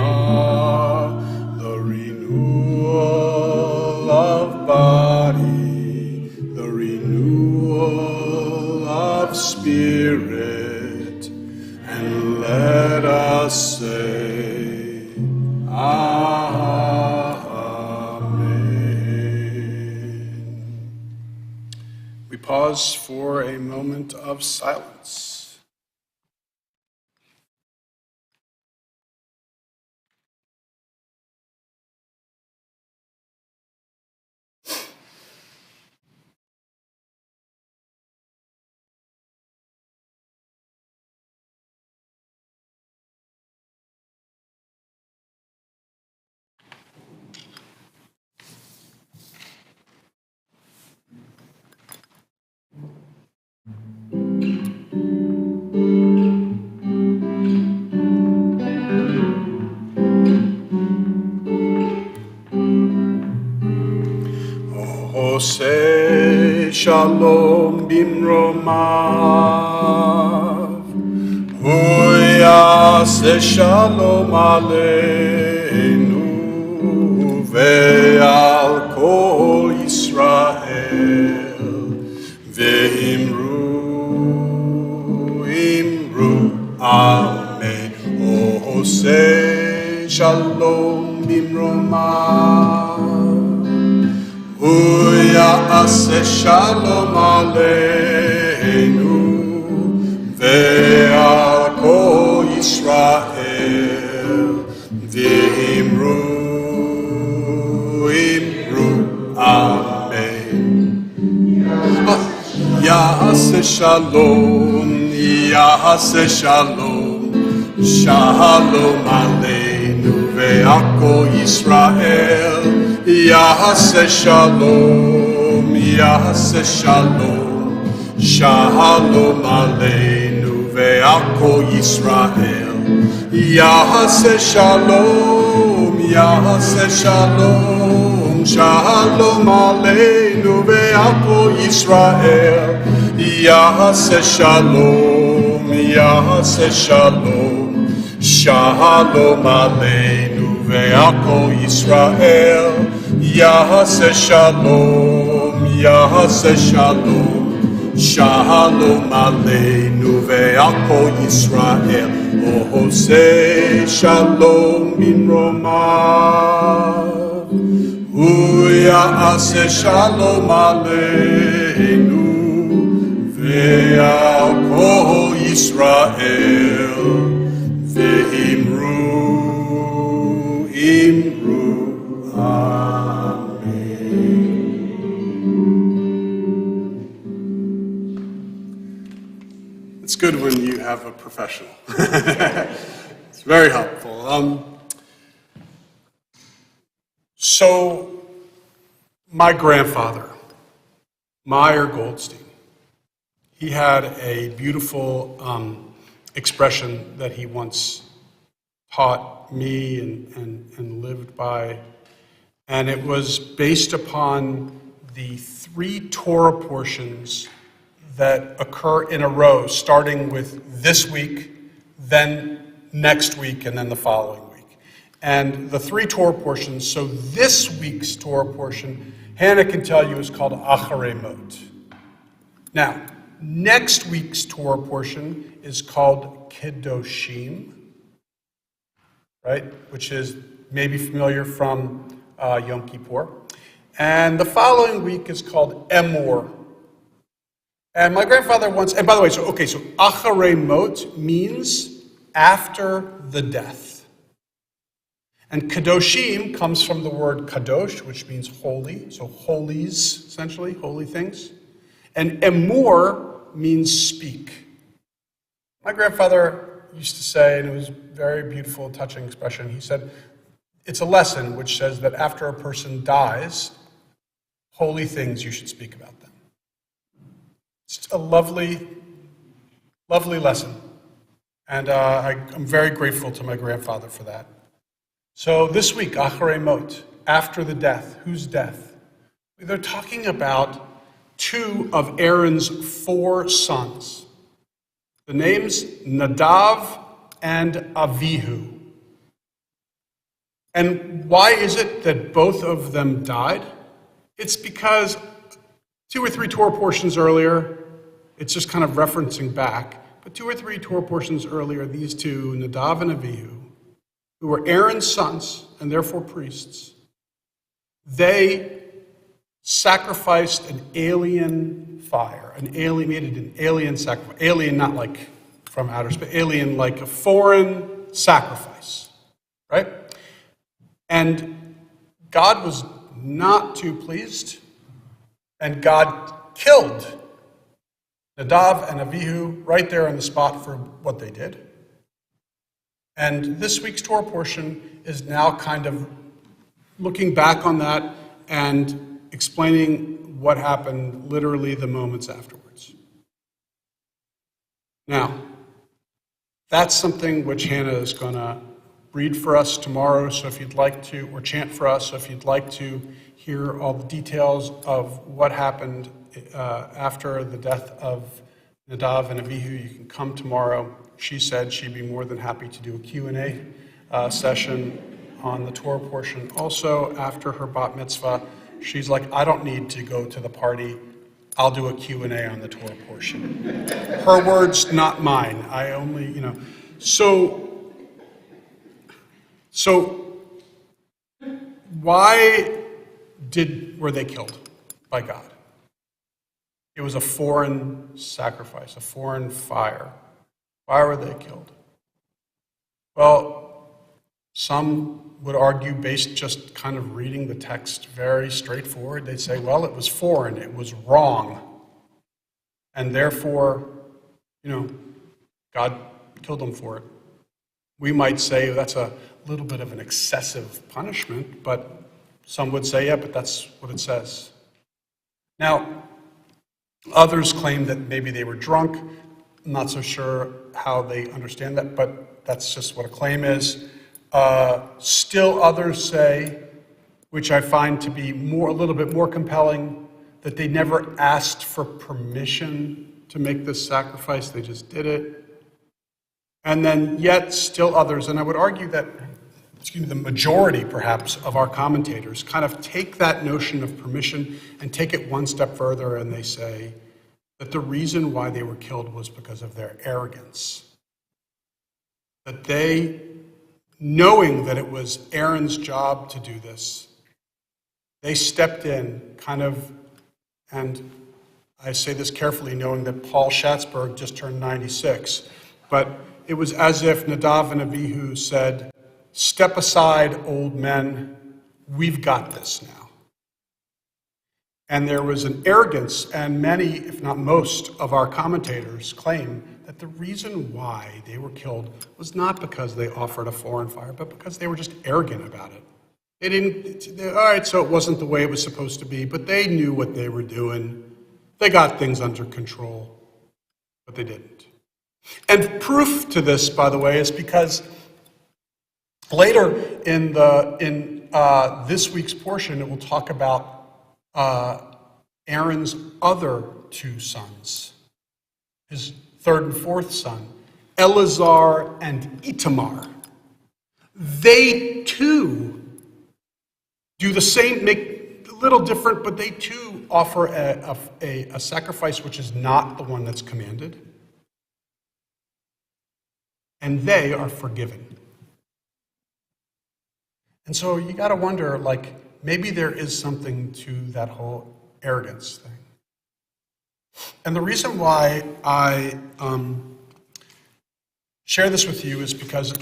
the renewal renewal of body, the renewal of spirit, and let us say, Amen. We pause for a moment of silence. Ose shalom bimromav, huyase shalom aleinu ve'al kol Yisrael, ve'imru amen. Ose shalom bimromav, Ya'aseh shalom aleinu ve'al kol Yisrael ve'imru amen. Ya'aseh shalom shalom aleinu ve'al kol Yisrael. Ya'aseh shalom, shalom aleinu ve'al kol Yisrael. Ya'aseh shalom, shalom aleinu ve'al kol Yisrael. Ya'aseh shalom, shalom aleinu ve'al kol Yisrael. Ya'aseh shalom, shalom aleinu ve'al kol Yisrael. Ose shalom bimromav, ya'aseh shalom aleinu ve'al kol Yisrael ve'imru It's good when you have a professional. It's very helpful. So, my grandfather, Meyer Goldstein, he had a beautiful expression that he once taught me and lived by, and it was based upon the 3 Torah portions that occur in a row, starting with this week, then next week, and then the following week. And the 3 Torah portions, so this week's Torah portion, Hannah can tell you, is called Acharei Mot. Now, next week's Torah portion is called Kedoshim, right? Which is maybe familiar from Yom Kippur. And the following week is called Emor. And my grandfather once, and by the way, so Acharei Mot means after the death. And Kedoshim comes from the word Kadosh, which means holy, so holies, essentially, holy things. And Emor means speak. My grandfather used to say, and it was a very beautiful, touching expression, he said, it's a lesson which says that after a person dies, holy things you should speak about them. It's a lovely, lovely lesson. And I'm very grateful to my grandfather for that. So this week, Acharei Mot, after the death. Whose death? They're talking about 2 of Aaron's 4 sons. The names Nadav and Avihu. And why is it that both of them died? It's because 2 or 3 Torah portions earlier, it's just kind of referencing back, but 2 or 3 Torah portions earlier, these two, Nadav and Avihu, who were Aaron's sons and therefore priests, they sacrificed an alien fire, made an alien sacrifice, alien not like from outer space, alien like a foreign sacrifice, right? And God was not too pleased, and God killed Nadav and Avihu right there on the spot for what they did. And this week's Torah portion is now kind of looking back on that and explaining what happened literally the moments afterwards. Now, that's something which Hannah is going to read for us tomorrow, so if you'd like to, or chant for us, so if you'd like to hear all the details of what happened after the death of Nadav and Avihu, you can come tomorrow. She said she'd be more than happy to do a Q&A session on the Torah portion. Also, after her bat mitzvah, she's like, I don't need to go to the party. I'll do a Q&A on the Torah portion. Her words, not mine. I only, So why were they killed by God? It was a foreign sacrifice, a foreign fire. Why were they killed? Well, some would argue, based just kind of reading the text very straightforward, they'd say, well, it was foreign, it was wrong. And therefore, God killed them for it. We might say that's a little bit of an excessive punishment, but some would say, yeah, but that's what it says. Now, others claim that maybe they were drunk. I'm not so sure how they understand that, but that's just what a claim is. Still others say, which I find to be a little bit more compelling, that they never asked for permission to make this sacrifice, they just did it. And then yet still others, and I would argue that, the majority perhaps of our commentators kind of take that notion of permission and take it one step further, and they say that the reason why they were killed was because of their arrogance. That they, knowing that it was Aaron's job to do this, they stepped in and I say this carefully knowing that Paul Schatzberg just turned 96, but it was as if Nadav and Avihu said, step aside, old men, we've got this now. And there was an arrogance, and many, if not most, of our commentators claim that the reason why they were killed was not because they offered a foreign fire, but because they were just arrogant about it. All right, so it wasn't the way it was supposed to be, but they knew what they were doing. They got things under control, but they didn't. And proof to this, by the way, is because later in this week's portion, it will talk about Aaron's other 2 sons, his 3rd and 4th son, Eleazar and Itamar. They too do the same, make a little different, but they too offer a sacrifice which is not the one that's commanded. And they are forgiven. And so you got to wonder, maybe there is something to that whole arrogance thing. And the reason why I share this with you is because,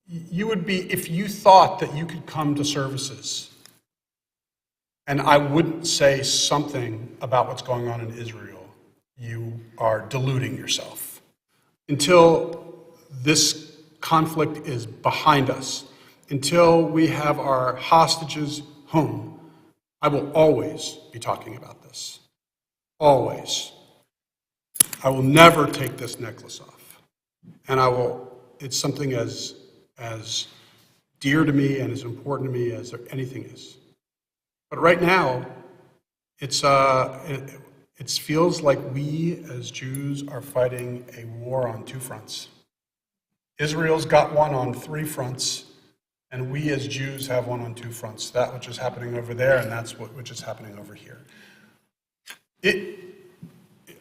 you would be, if you thought that you could come to services and I wouldn't say something about what's going on in Israel, you are deluding yourself. Until this conflict is behind us, until we have our hostages home, I will always be talking about this. Always. I will never take this necklace off. And it's something as dear to me and as important to me as anything is. But right now, it feels like we as Jews are fighting a war on 2 fronts. Israel's got one on 3 fronts, and we as Jews have one on 2 fronts. That which is happening over there, and that's which is happening over here.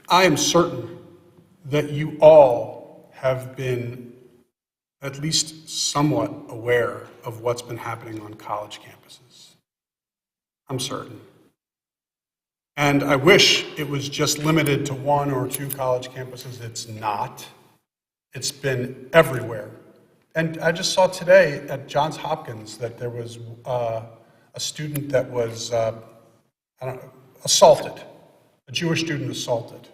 I am certain that you all have been at least somewhat aware of what's been happening on college campuses. I'm certain. And I wish it was just limited to 1 or 2 college campuses. It's not. It's been everywhere. And I just saw today at Johns Hopkins that there was a student that was assaulted, a Jewish student assaulted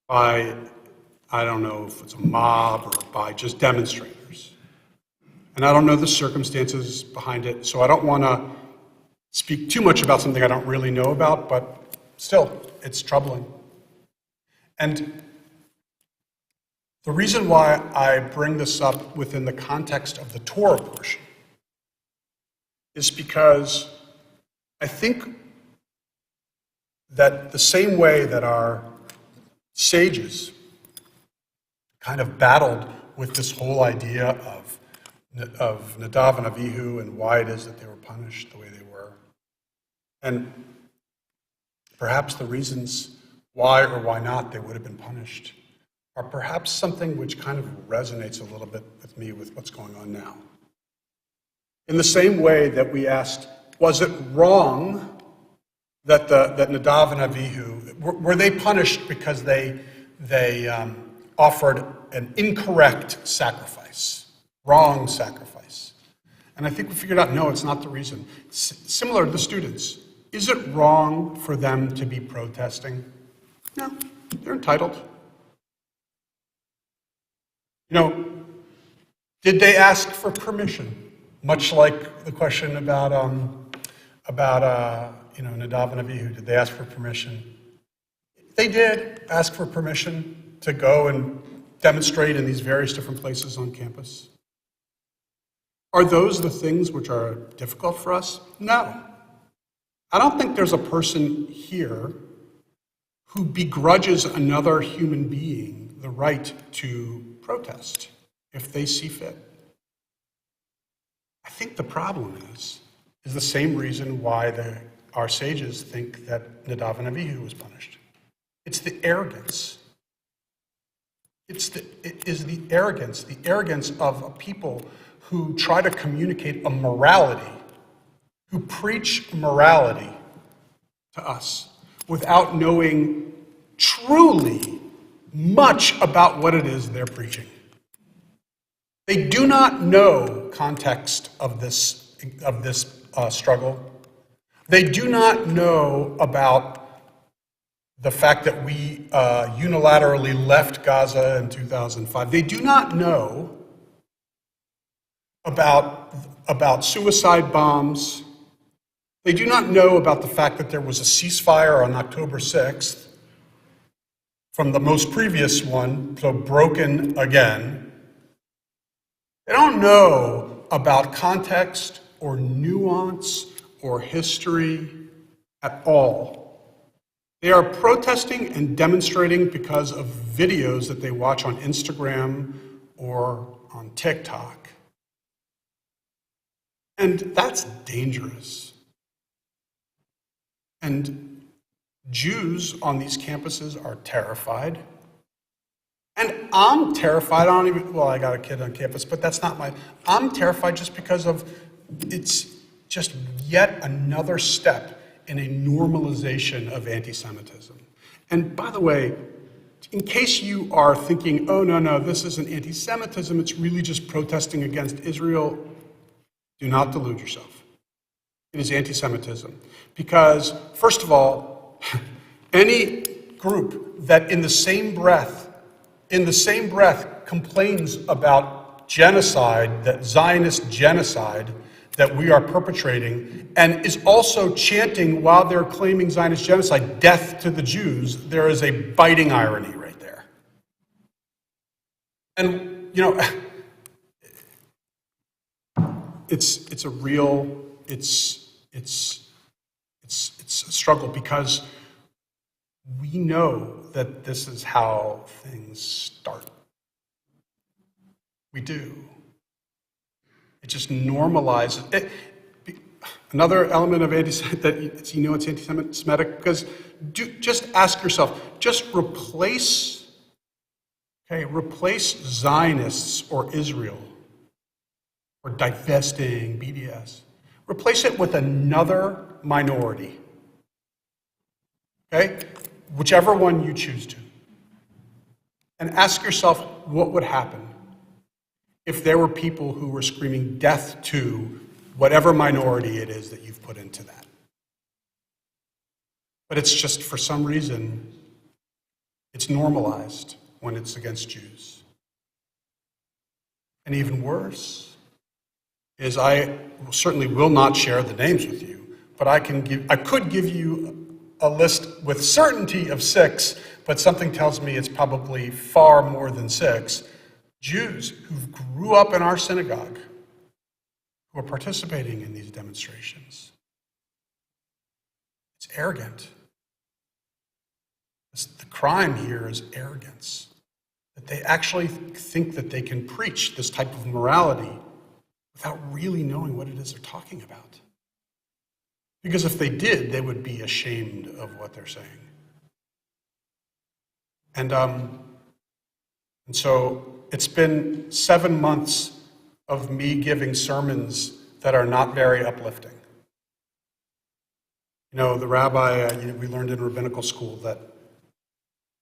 by, I don't know if it's a mob or by just demonstrators. And I don't know the circumstances behind it, so I don't want to speak too much about something I don't really know about, but still, it's troubling. And the reason why I bring this up within the context of the Torah portion is because I think that the same way that our sages kind of battled with this whole idea of Nadav and Avihu and why it is that they were punished the way they were, and perhaps the reasons why or why not they would have been punished, are perhaps something which kind of resonates a little bit with me with what's going on now. In the same way that we asked, was it wrong that Nadav and Avihu, were they punished because they offered an incorrect sacrifice, wrong sacrifice? And I think we figured out, no, it's not the reason. Similar to the students, is it wrong for them to be protesting? No, they're entitled. You know, did they ask for permission? Much like the question about Nadav and Avihu, did they ask for permission? They did ask for permission to go and demonstrate in these various different places on campus. Are those the things which are difficult for us? No. I don't think there's a person here who begrudges another human being the right to protest if they see fit. I think the problem is the same reason why our sages think that Nadav and Avihu was punished. It's the arrogance. It is the arrogance of a people who try to communicate a morality, who preach morality to us without knowing truly much about what it is they're preaching. They do not know context of this struggle. They do not know about the fact that we unilaterally left Gaza in 2005. They do not know about suicide bombs. They do not know about the fact that there was a ceasefire on October 6th from the most previous one, so broken again. They don't know about context or nuance or history at all. They are protesting and demonstrating because of videos that they watch on Instagram or on TikTok. And that's dangerous. And Jews on these campuses are terrified. And I'm terrified. I got a kid on campus, but that's not I'm terrified just because it's just yet another step in a normalization of anti-Semitism. And by the way, in case you are thinking, oh, no, this isn't anti-Semitism, it's really just protesting against Israel, do not delude yourself. It is anti-Semitism. Because, first of all, any group that in the same breath complains about genocide, that Zionist genocide that we are perpetrating, and is also chanting while they're claiming Zionist genocide, death to the Jews, there is a biting irony right there. And, it's a real, it's a struggle because we know that this is how things start. We do. It just normalizes it. Another element of that it's anti-Semitic, because just ask yourself, just replace Zionists or Israel or divesting BDS. Replace it with another minority. Okay? Whichever one you choose to. And ask yourself what would happen if there were people who were screaming death to whatever minority it is that you've put into that. But it's just, for some reason, it's normalized when it's against Jews. And even worse is I certainly will not share the names with you, but I could give you a list with certainty of 6, but something tells me it's probably far more than 6 Jews who grew up in our synagogue who are participating in these demonstrations. It's arrogant. The crime here is arrogance. That they actually think that they can preach this type of morality without really knowing what it is they're talking about. Because if they did, they would be ashamed of what they're saying. And so it's been 7 months of me giving sermons that are not very uplifting. You know, the rabbi, we learned in rabbinical school that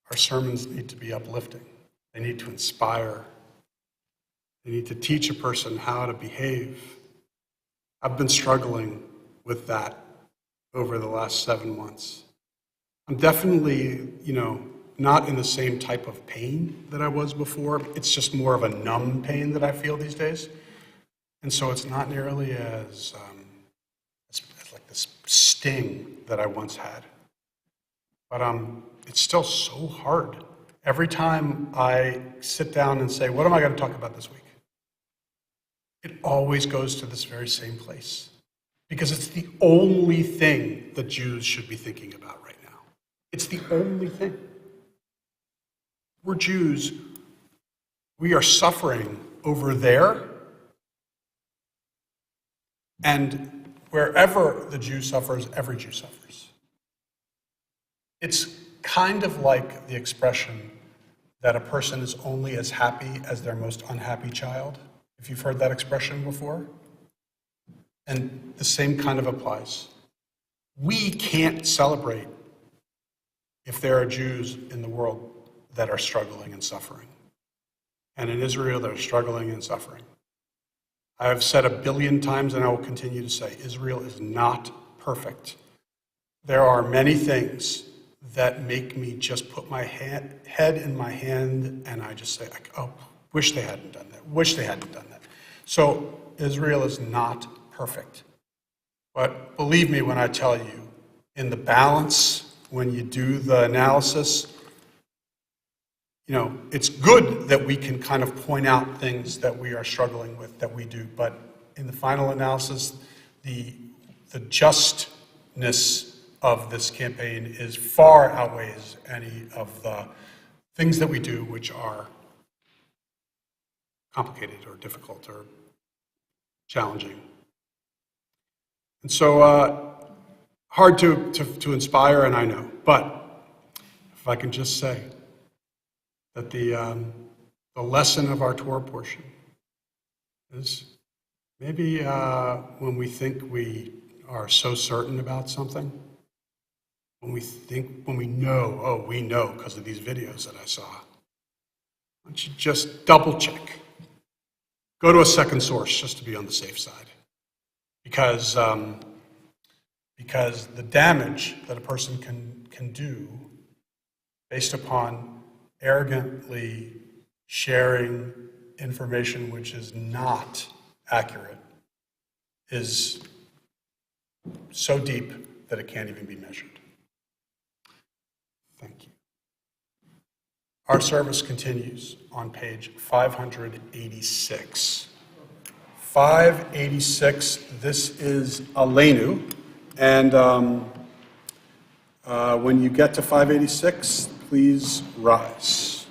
our sermons need to be uplifting. They need to inspire. They need to teach a person how to behave. I've been struggling with that over the last 7 months. I'm definitely, not in the same type of pain that I was before. It's just more of a numb pain that I feel these days. And so it's not nearly as like this sting that I once had. But it's still so hard. Every time I sit down and say, what am I going to talk about this week? It always goes to this very same place. Because it's the only thing that Jews should be thinking about right now. It's the only thing. We're Jews. We are suffering over there. And wherever the Jew suffers, every Jew suffers. It's kind of like the expression that a person is only as happy as their most unhappy child, if you've heard that expression before. And the same kind of applies. We can't celebrate if there are Jews in the world that are struggling and suffering. And in Israel, they're struggling and suffering. I have said 1 billion times, and I will continue to say, Israel is not perfect. There are many things that make me just put my head in my hand, and I just say, oh, wish they hadn't done that, wish they hadn't done that. So Israel is not perfect. But believe me when I tell you, in the balance, when you do the analysis, it's good that we can kind of point out things that we are struggling with, that we do. But in the final analysis, the justness of this campaign is far outweighs any of the things that we do which are complicated or difficult or challenging. And so hard to inspire, and I know. But if I can just say that the lesson of our Torah portion is maybe when we think we are so certain about something, when we know because of these videos that I saw, why don't you just double check? Go to a second source just to be on the safe side. Because the damage that a person can do based upon arrogantly sharing information which is not accurate is so deep that it can't even be measured. Thank you. Our service continues on page 586. 586, this is Aleinu, and when you get to 586, please rise.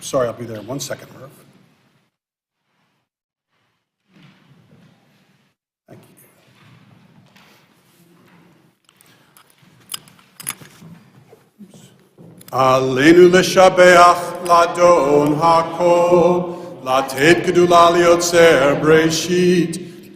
Sorry, I'll be there in 1 second, Merv. Thank you. Aleinu leshabeach ladon hakol, latet gedula liotzer breshit,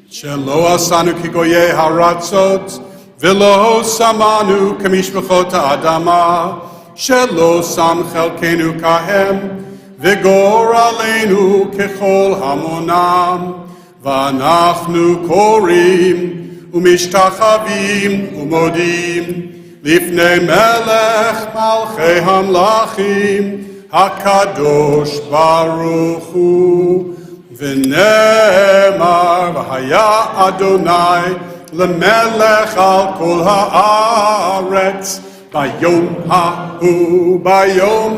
shelo asanu kigoye haratzot, velo samanu kamishpachot adama, shelo sam chelkenu kahem, vigor aleinu kechol hamonam, vanachnu korim, umishtachavim, umodim, לפני מלך מלכי המלכים, הקדוש ברוך הוא, ונאמר, והיה אדוני למלך על כל הארץ, ביום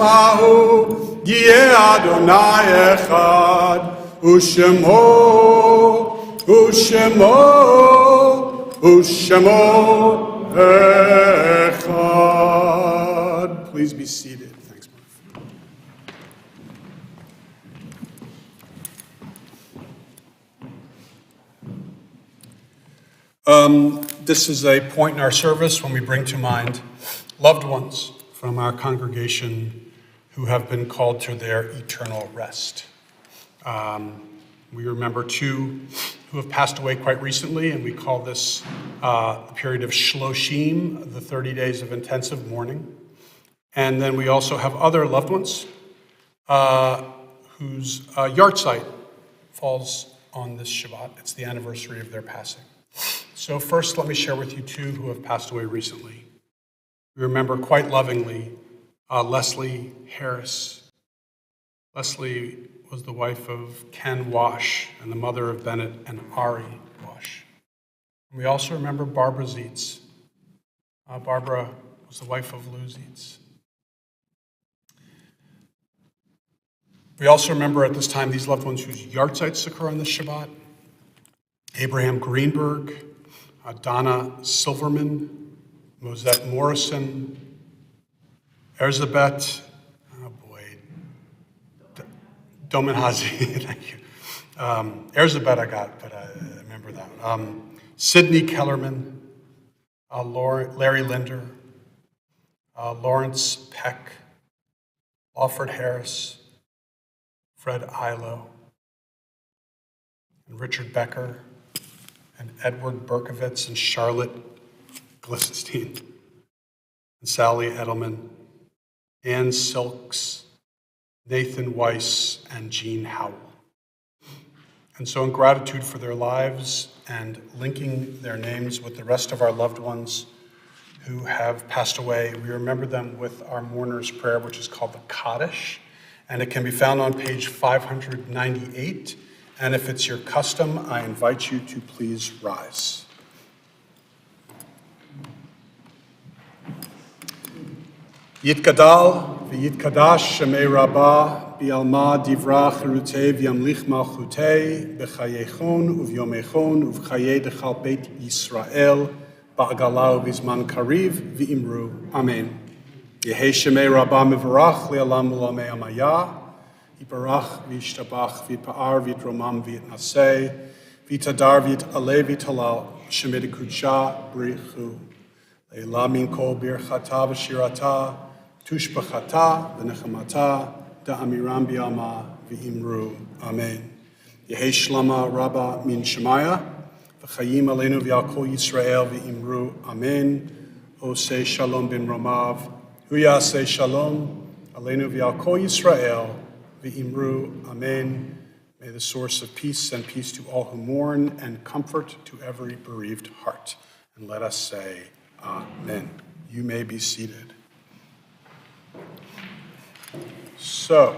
ההוא, יהיה אדוני אחד, ושמו, Echad. Please be seated. Thanks, Mark. This is a point in our service when we bring to mind loved ones from our congregation who have been called to their eternal rest. We remember two who have passed away quite recently, and we call this a period of Shloshim, the 30 days of intensive mourning. And then we also have other loved ones whose yahrzeit falls on this Shabbat. It's the anniversary of their passing. So first, let me share with you two who have passed away recently. We remember quite lovingly Leslie Harris. Leslie was the wife of Ken Wash and the mother of Bennett and Ari Wash. And we also remember Barbara Zietz. Barbara was the wife of Lou Zietz. We also remember at this time these loved ones whose yahrzeits occur on this Shabbat. Abraham Greenberg, Donna Silverman, Mosette Morrison, Erzabet, Domenhazi, thank you. Erzabet I got, but I remember that one. Sidney Kellerman, Larry Linder, Lawrence Peck, Alfred Harris, Fred Ilo, and Richard Becker, and Edward Berkovitz, and Charlotte Glistenstein, and Sally Edelman, Ann Silks, Nathan Weiss, and Jean Howell. And so in gratitude for their lives and linking their names with the rest of our loved ones who have passed away, we remember them with our mourner's prayer, which is called the Kaddish, and it can be found on page 598. And if it's your custom, I invite you to please rise. Yitgadal v'yitkadash shemei rabbah bi'alma divra chirutei v'yamlich malchutei b'chayechon uv'yomechon uv'chayei dechal beit Yisrael ba'agala uv'izman kariv v'imru. Amen. Yehei shemei rabbah mivarach le'alam u'lamei amaya yibarach v'yishtabach v'yitpa'ar v'yitromam v'yitnasei v'yitadar v'yitaleh v'yitalal shemei dekudsha b'richu le'ila min kol birchata v'shirata Tushbachata, v'nechamata, da'amiram bi'alma, v'imru. Amen. Yehei shlama rabba min shemaya, v'chayim aleinu v'yal kol Yisrael, v'imru. Amen. Osei shalom bin romav, huyasei shalom, aleinu v'yal kol Yisrael, v'imru. Amen. May the source of peace send peace to all who mourn and comfort to every bereaved heart. And let us say, Amen. You may be seated. So,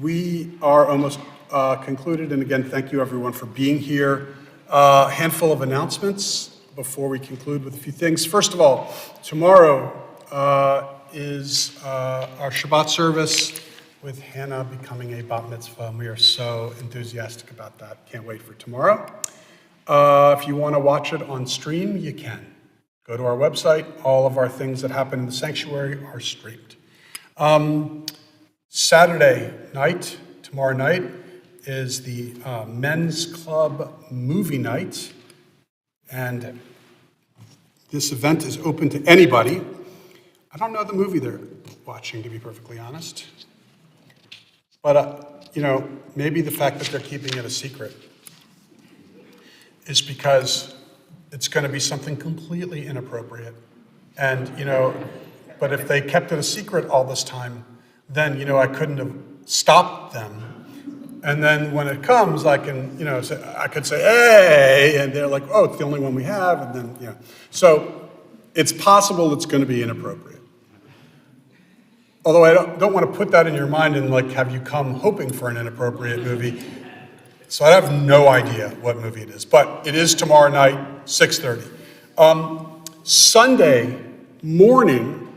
we are almost concluded, and again, thank you everyone for being here. A handful of announcements before we conclude with a few things. First of all, tomorrow is our Shabbat service with Hannah becoming a bat mitzvah, and we are so enthusiastic about that. Can't wait for tomorrow. If you want to watch it on stream, you can. Go to our website. All of our things that happen in the sanctuary are streamed. Saturday night, tomorrow night, is the Men's Club movie night. And this event is open to anybody. I don't know the movie they're watching, to be perfectly honest. But, maybe the fact that they're keeping it a secret is because it's going to be something completely inappropriate. And, but if they kept it a secret all this time, then, I couldn't have stopped them. And then when it comes, I can, I could say, hey, and they're like, oh, it's the only one we have, and then, So it's possible it's going to be inappropriate. Although I don't want to put that in your mind and have you come hoping for an inappropriate movie. So I have no idea what movie it is, but it is tomorrow night, 6:30. Sunday morning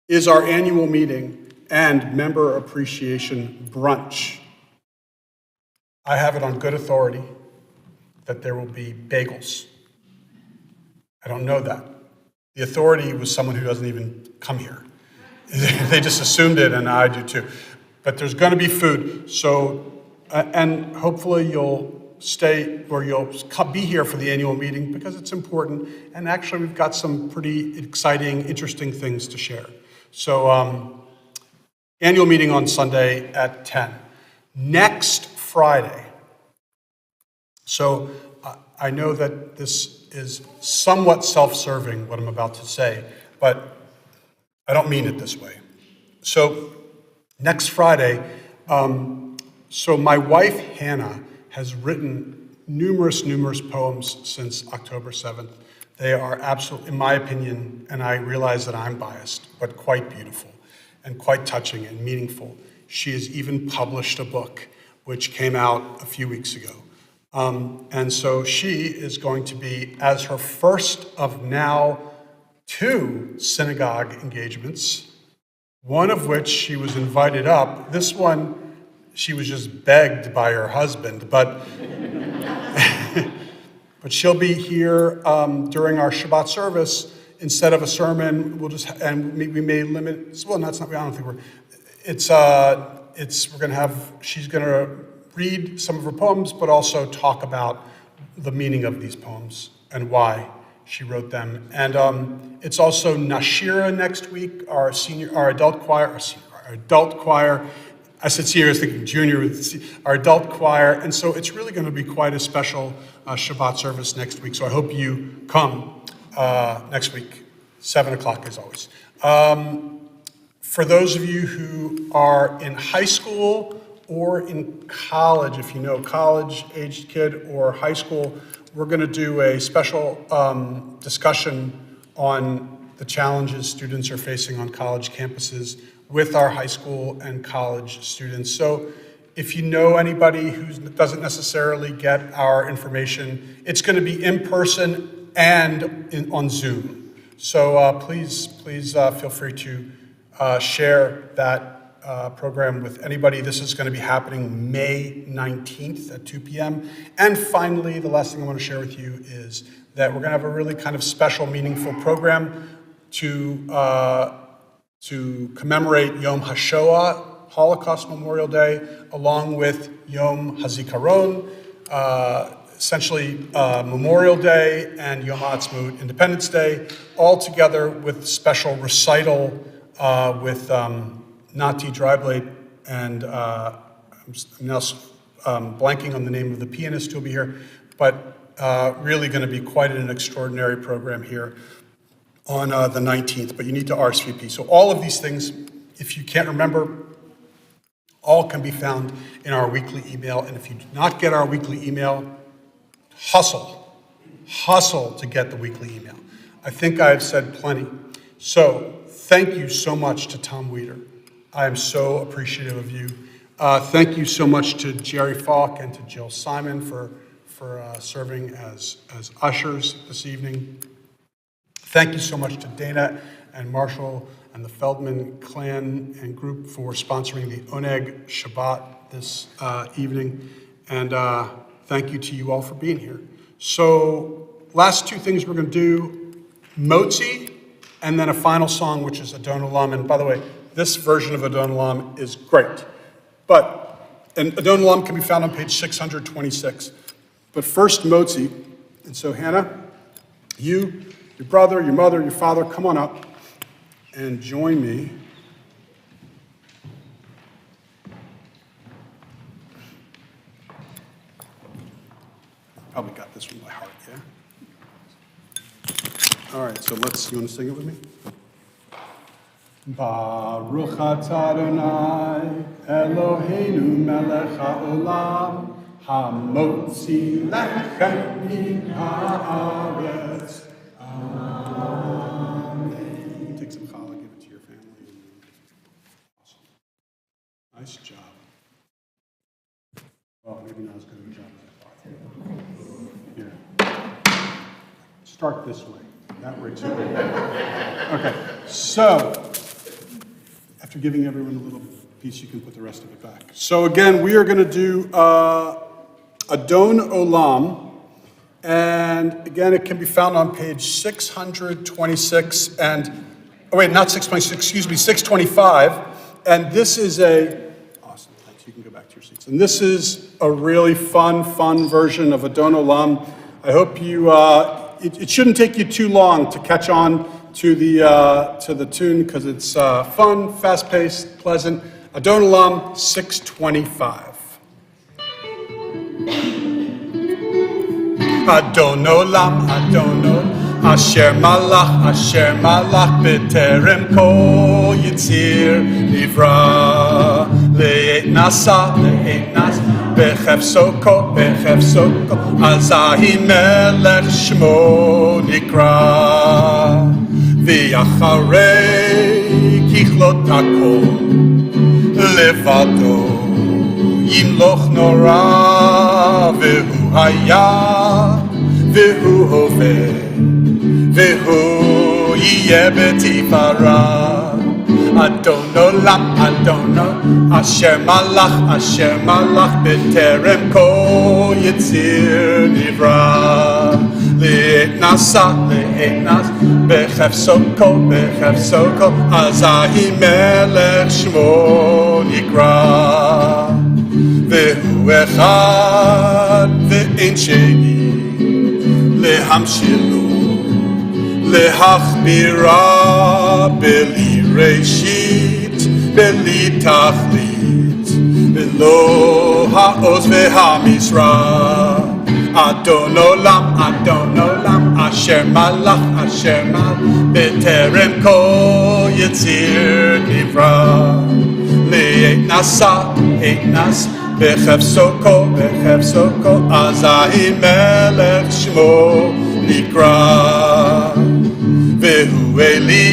is our annual meeting and member appreciation brunch. I have it on good authority that there will be bagels. I don't know that. The authority was someone who doesn't even come here. They just assumed it, and I do too. But there's going to be food, so, and hopefully you'll stay, or you'll be here for the annual meeting because it's important, and actually we've got some pretty exciting, interesting things to share. So, annual meeting on Sunday at 10. Next Friday. So, I know that this is somewhat self-serving, what I'm about to say, but I don't mean it this way. So next Friday, so my wife, Hannah, has written numerous poems since October 7th. They are absolutely, in my opinion, and I realize that I'm biased, but quite beautiful and quite touching and meaningful. She has even published a book, which came out a few weeks ago. And so she is going to be, as her first of now 2 synagogue engagements, one of which she was invited up. This one, she was just begged by her husband, but but she'll be here during our Shabbat service. Instead of a sermon, we'll just, and we may limit, well, that's not, I don't think we're going to have, she's going to read some of her poems, but also talk about the meaning of these poems and why she wrote them. And it's also Nashira next week, our adult choir. I said senior, I was thinking junior, our adult choir. And so it's really going to be quite a special Shabbat service next week. So I hope you come next week, 7 o'clock as always. For those of you who are in high school or in college, if you know college-aged kid or high school, we're going to do a special discussion on the challenges students are facing on college campuses with our high school and college students. So if you know anybody who doesn't necessarily get our information, it's going to be in person and on Zoom. So please feel free to share that program with anybody. This is going to be happening May 19th at 2 p.m. And finally, the last thing I want to share with you is that we're going to have a really kind of special, meaningful program to commemorate Yom HaShoah, Holocaust Memorial Day, along with Yom HaZikaron, essentially Memorial Day and Yom HaAtzmaut, Independence Day, all together with special recital with Nati Dryblade, and I'm now blanking on the name of the pianist who'll be here, but really going to be quite an extraordinary program here on the 19th, but you need to RSVP. So all of these things, if you can't remember, all can be found in our weekly email, and if you do not get our weekly email, hustle to get the weekly email. I think I've said plenty. So thank you so much to Tom Weeder. I am so appreciative of you. Thank you so much to Jerry Falk and to Jill Simon for serving as ushers this evening. Thank you so much to Dana and Marshall and the Feldman clan and group for sponsoring the Oneg Shabbat this evening. And thank you to you all for being here. So last 2 things we're going to do, Motzi, and then a final song, which is Adon Olam. And by the way, this version of Adon Olam is great. And Adon Olam can be found on page 626. But first, Motzi. And so, Hannah, you, your brother, your mother, your father, come on up and join me. Probably got this one by heart, yeah? All right, so you want to sing it with me? Baruch atah Adonai Eloheinu melech haolam hamotzi lechem min haaretz. Amen. Take some challah, give it to your family. Awesome. Nice job. Oh, maybe not as good of a job as I thought. Here. Start this way. That way too. Okay, so after giving everyone a little piece, you can put the rest of it back. So again, we are going to do Adon Olam, and again, it can be found on page 626 and, oh wait, not 626, excuse me, 625, and this is awesome, thanks, you can go back to your seats. And this is a really fun version of Adon Olam. I hope you, it shouldn't take you too long to catch on to the tune because it's fun, fast-paced, pleasant. Adon Olam 625. Adon Olam, Adon Olam, Asher Malach, B'terem Kol Yitzir Nivra, Le'et Nasa, Bechefso Ko, Azahi Melech Shmo Nikra, V'yacharei Kichlot HaKol, Levado Yimloch Nora, V'hu Haya, V'hu Hoveh, V'hu Yiyeh B'tifara. Adon Olam, Asher Malach, B'terem Kol Yitzir Nivra, Le'et Nasa, Bechefso Ko, Azahi Melech Shmo Nikra, V'hu Echad, V'ein Sheni, Lehamshilu, Lehachbira, Beli Reshit, Beli Tachlit, Belo Ha'oz Ve'hamizra. Adon Olam, Asher Malach, B'terem Kol Yitzir Nivra, Le'et Nasa, Bechefso Ko, Azahi Melech Shmo Nikra, V'hu Eli,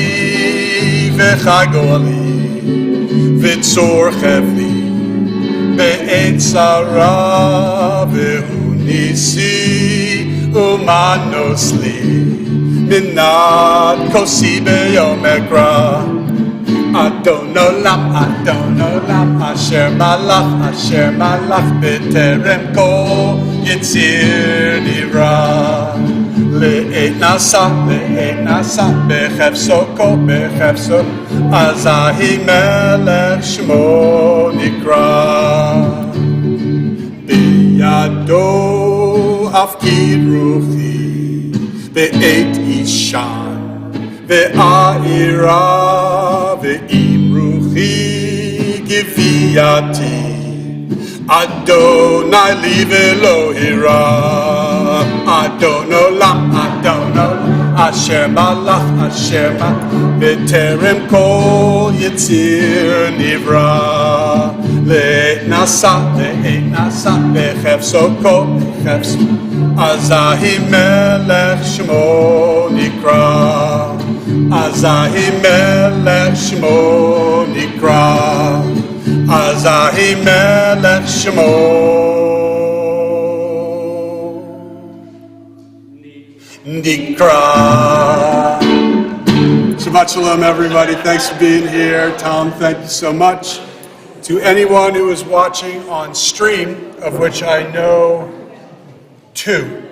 V'chagoli, V'tzor Chevli, Be'et Sarah, V'hu Nisi, Umanosli, Minat Kosi B'yom Ekra. Adon Olam, Asher Malach, B'terem Kol Yitzir Nivra, Le'et Nasa, Bechefso Ko, Azahi Melech Shmo Nikra, B'yado Afkid Ruchi, Be'et Ishan, Ve'a'ira, Ve'imruchi, Giviyati, Adonai li velo hira. Adon Olam, Asher Malach, B'terem Kol Yitzir Nivra, Le'et Nasa, Bechefso Ko, Azahi Melech Shmo Nikra, Azahi Melech Shmo Nikra, Azahi Melech Shmo Nikra. Shabbat Shalom, everybody. Thanks for being here. Tom, thank you so much. To anyone who is watching on stream, of which I know 2.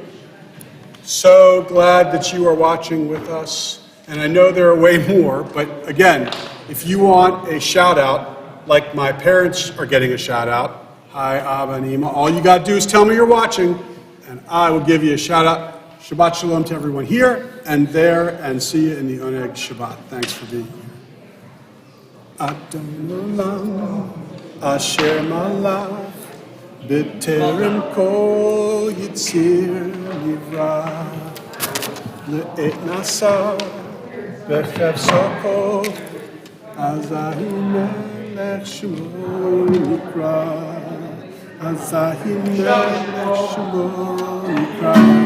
So glad that you are watching with us. And I know there are way more, but again, if you want a shout out, like my parents are getting a shout out, hi Abba and Ima, all you got to do is tell me you're watching, and I will give you a shout out. Shabbat Shalom to everyone here and there, and see you in the Oneg Shabbat. Thanks for being here. Adon Olam, Asher Malach, B'terem Kol Yitzir Nivra, Le'et Nasa, B'chev Sokol, Azahi Melech Shemo Nikra, Azahi Melech Shemo Nikra.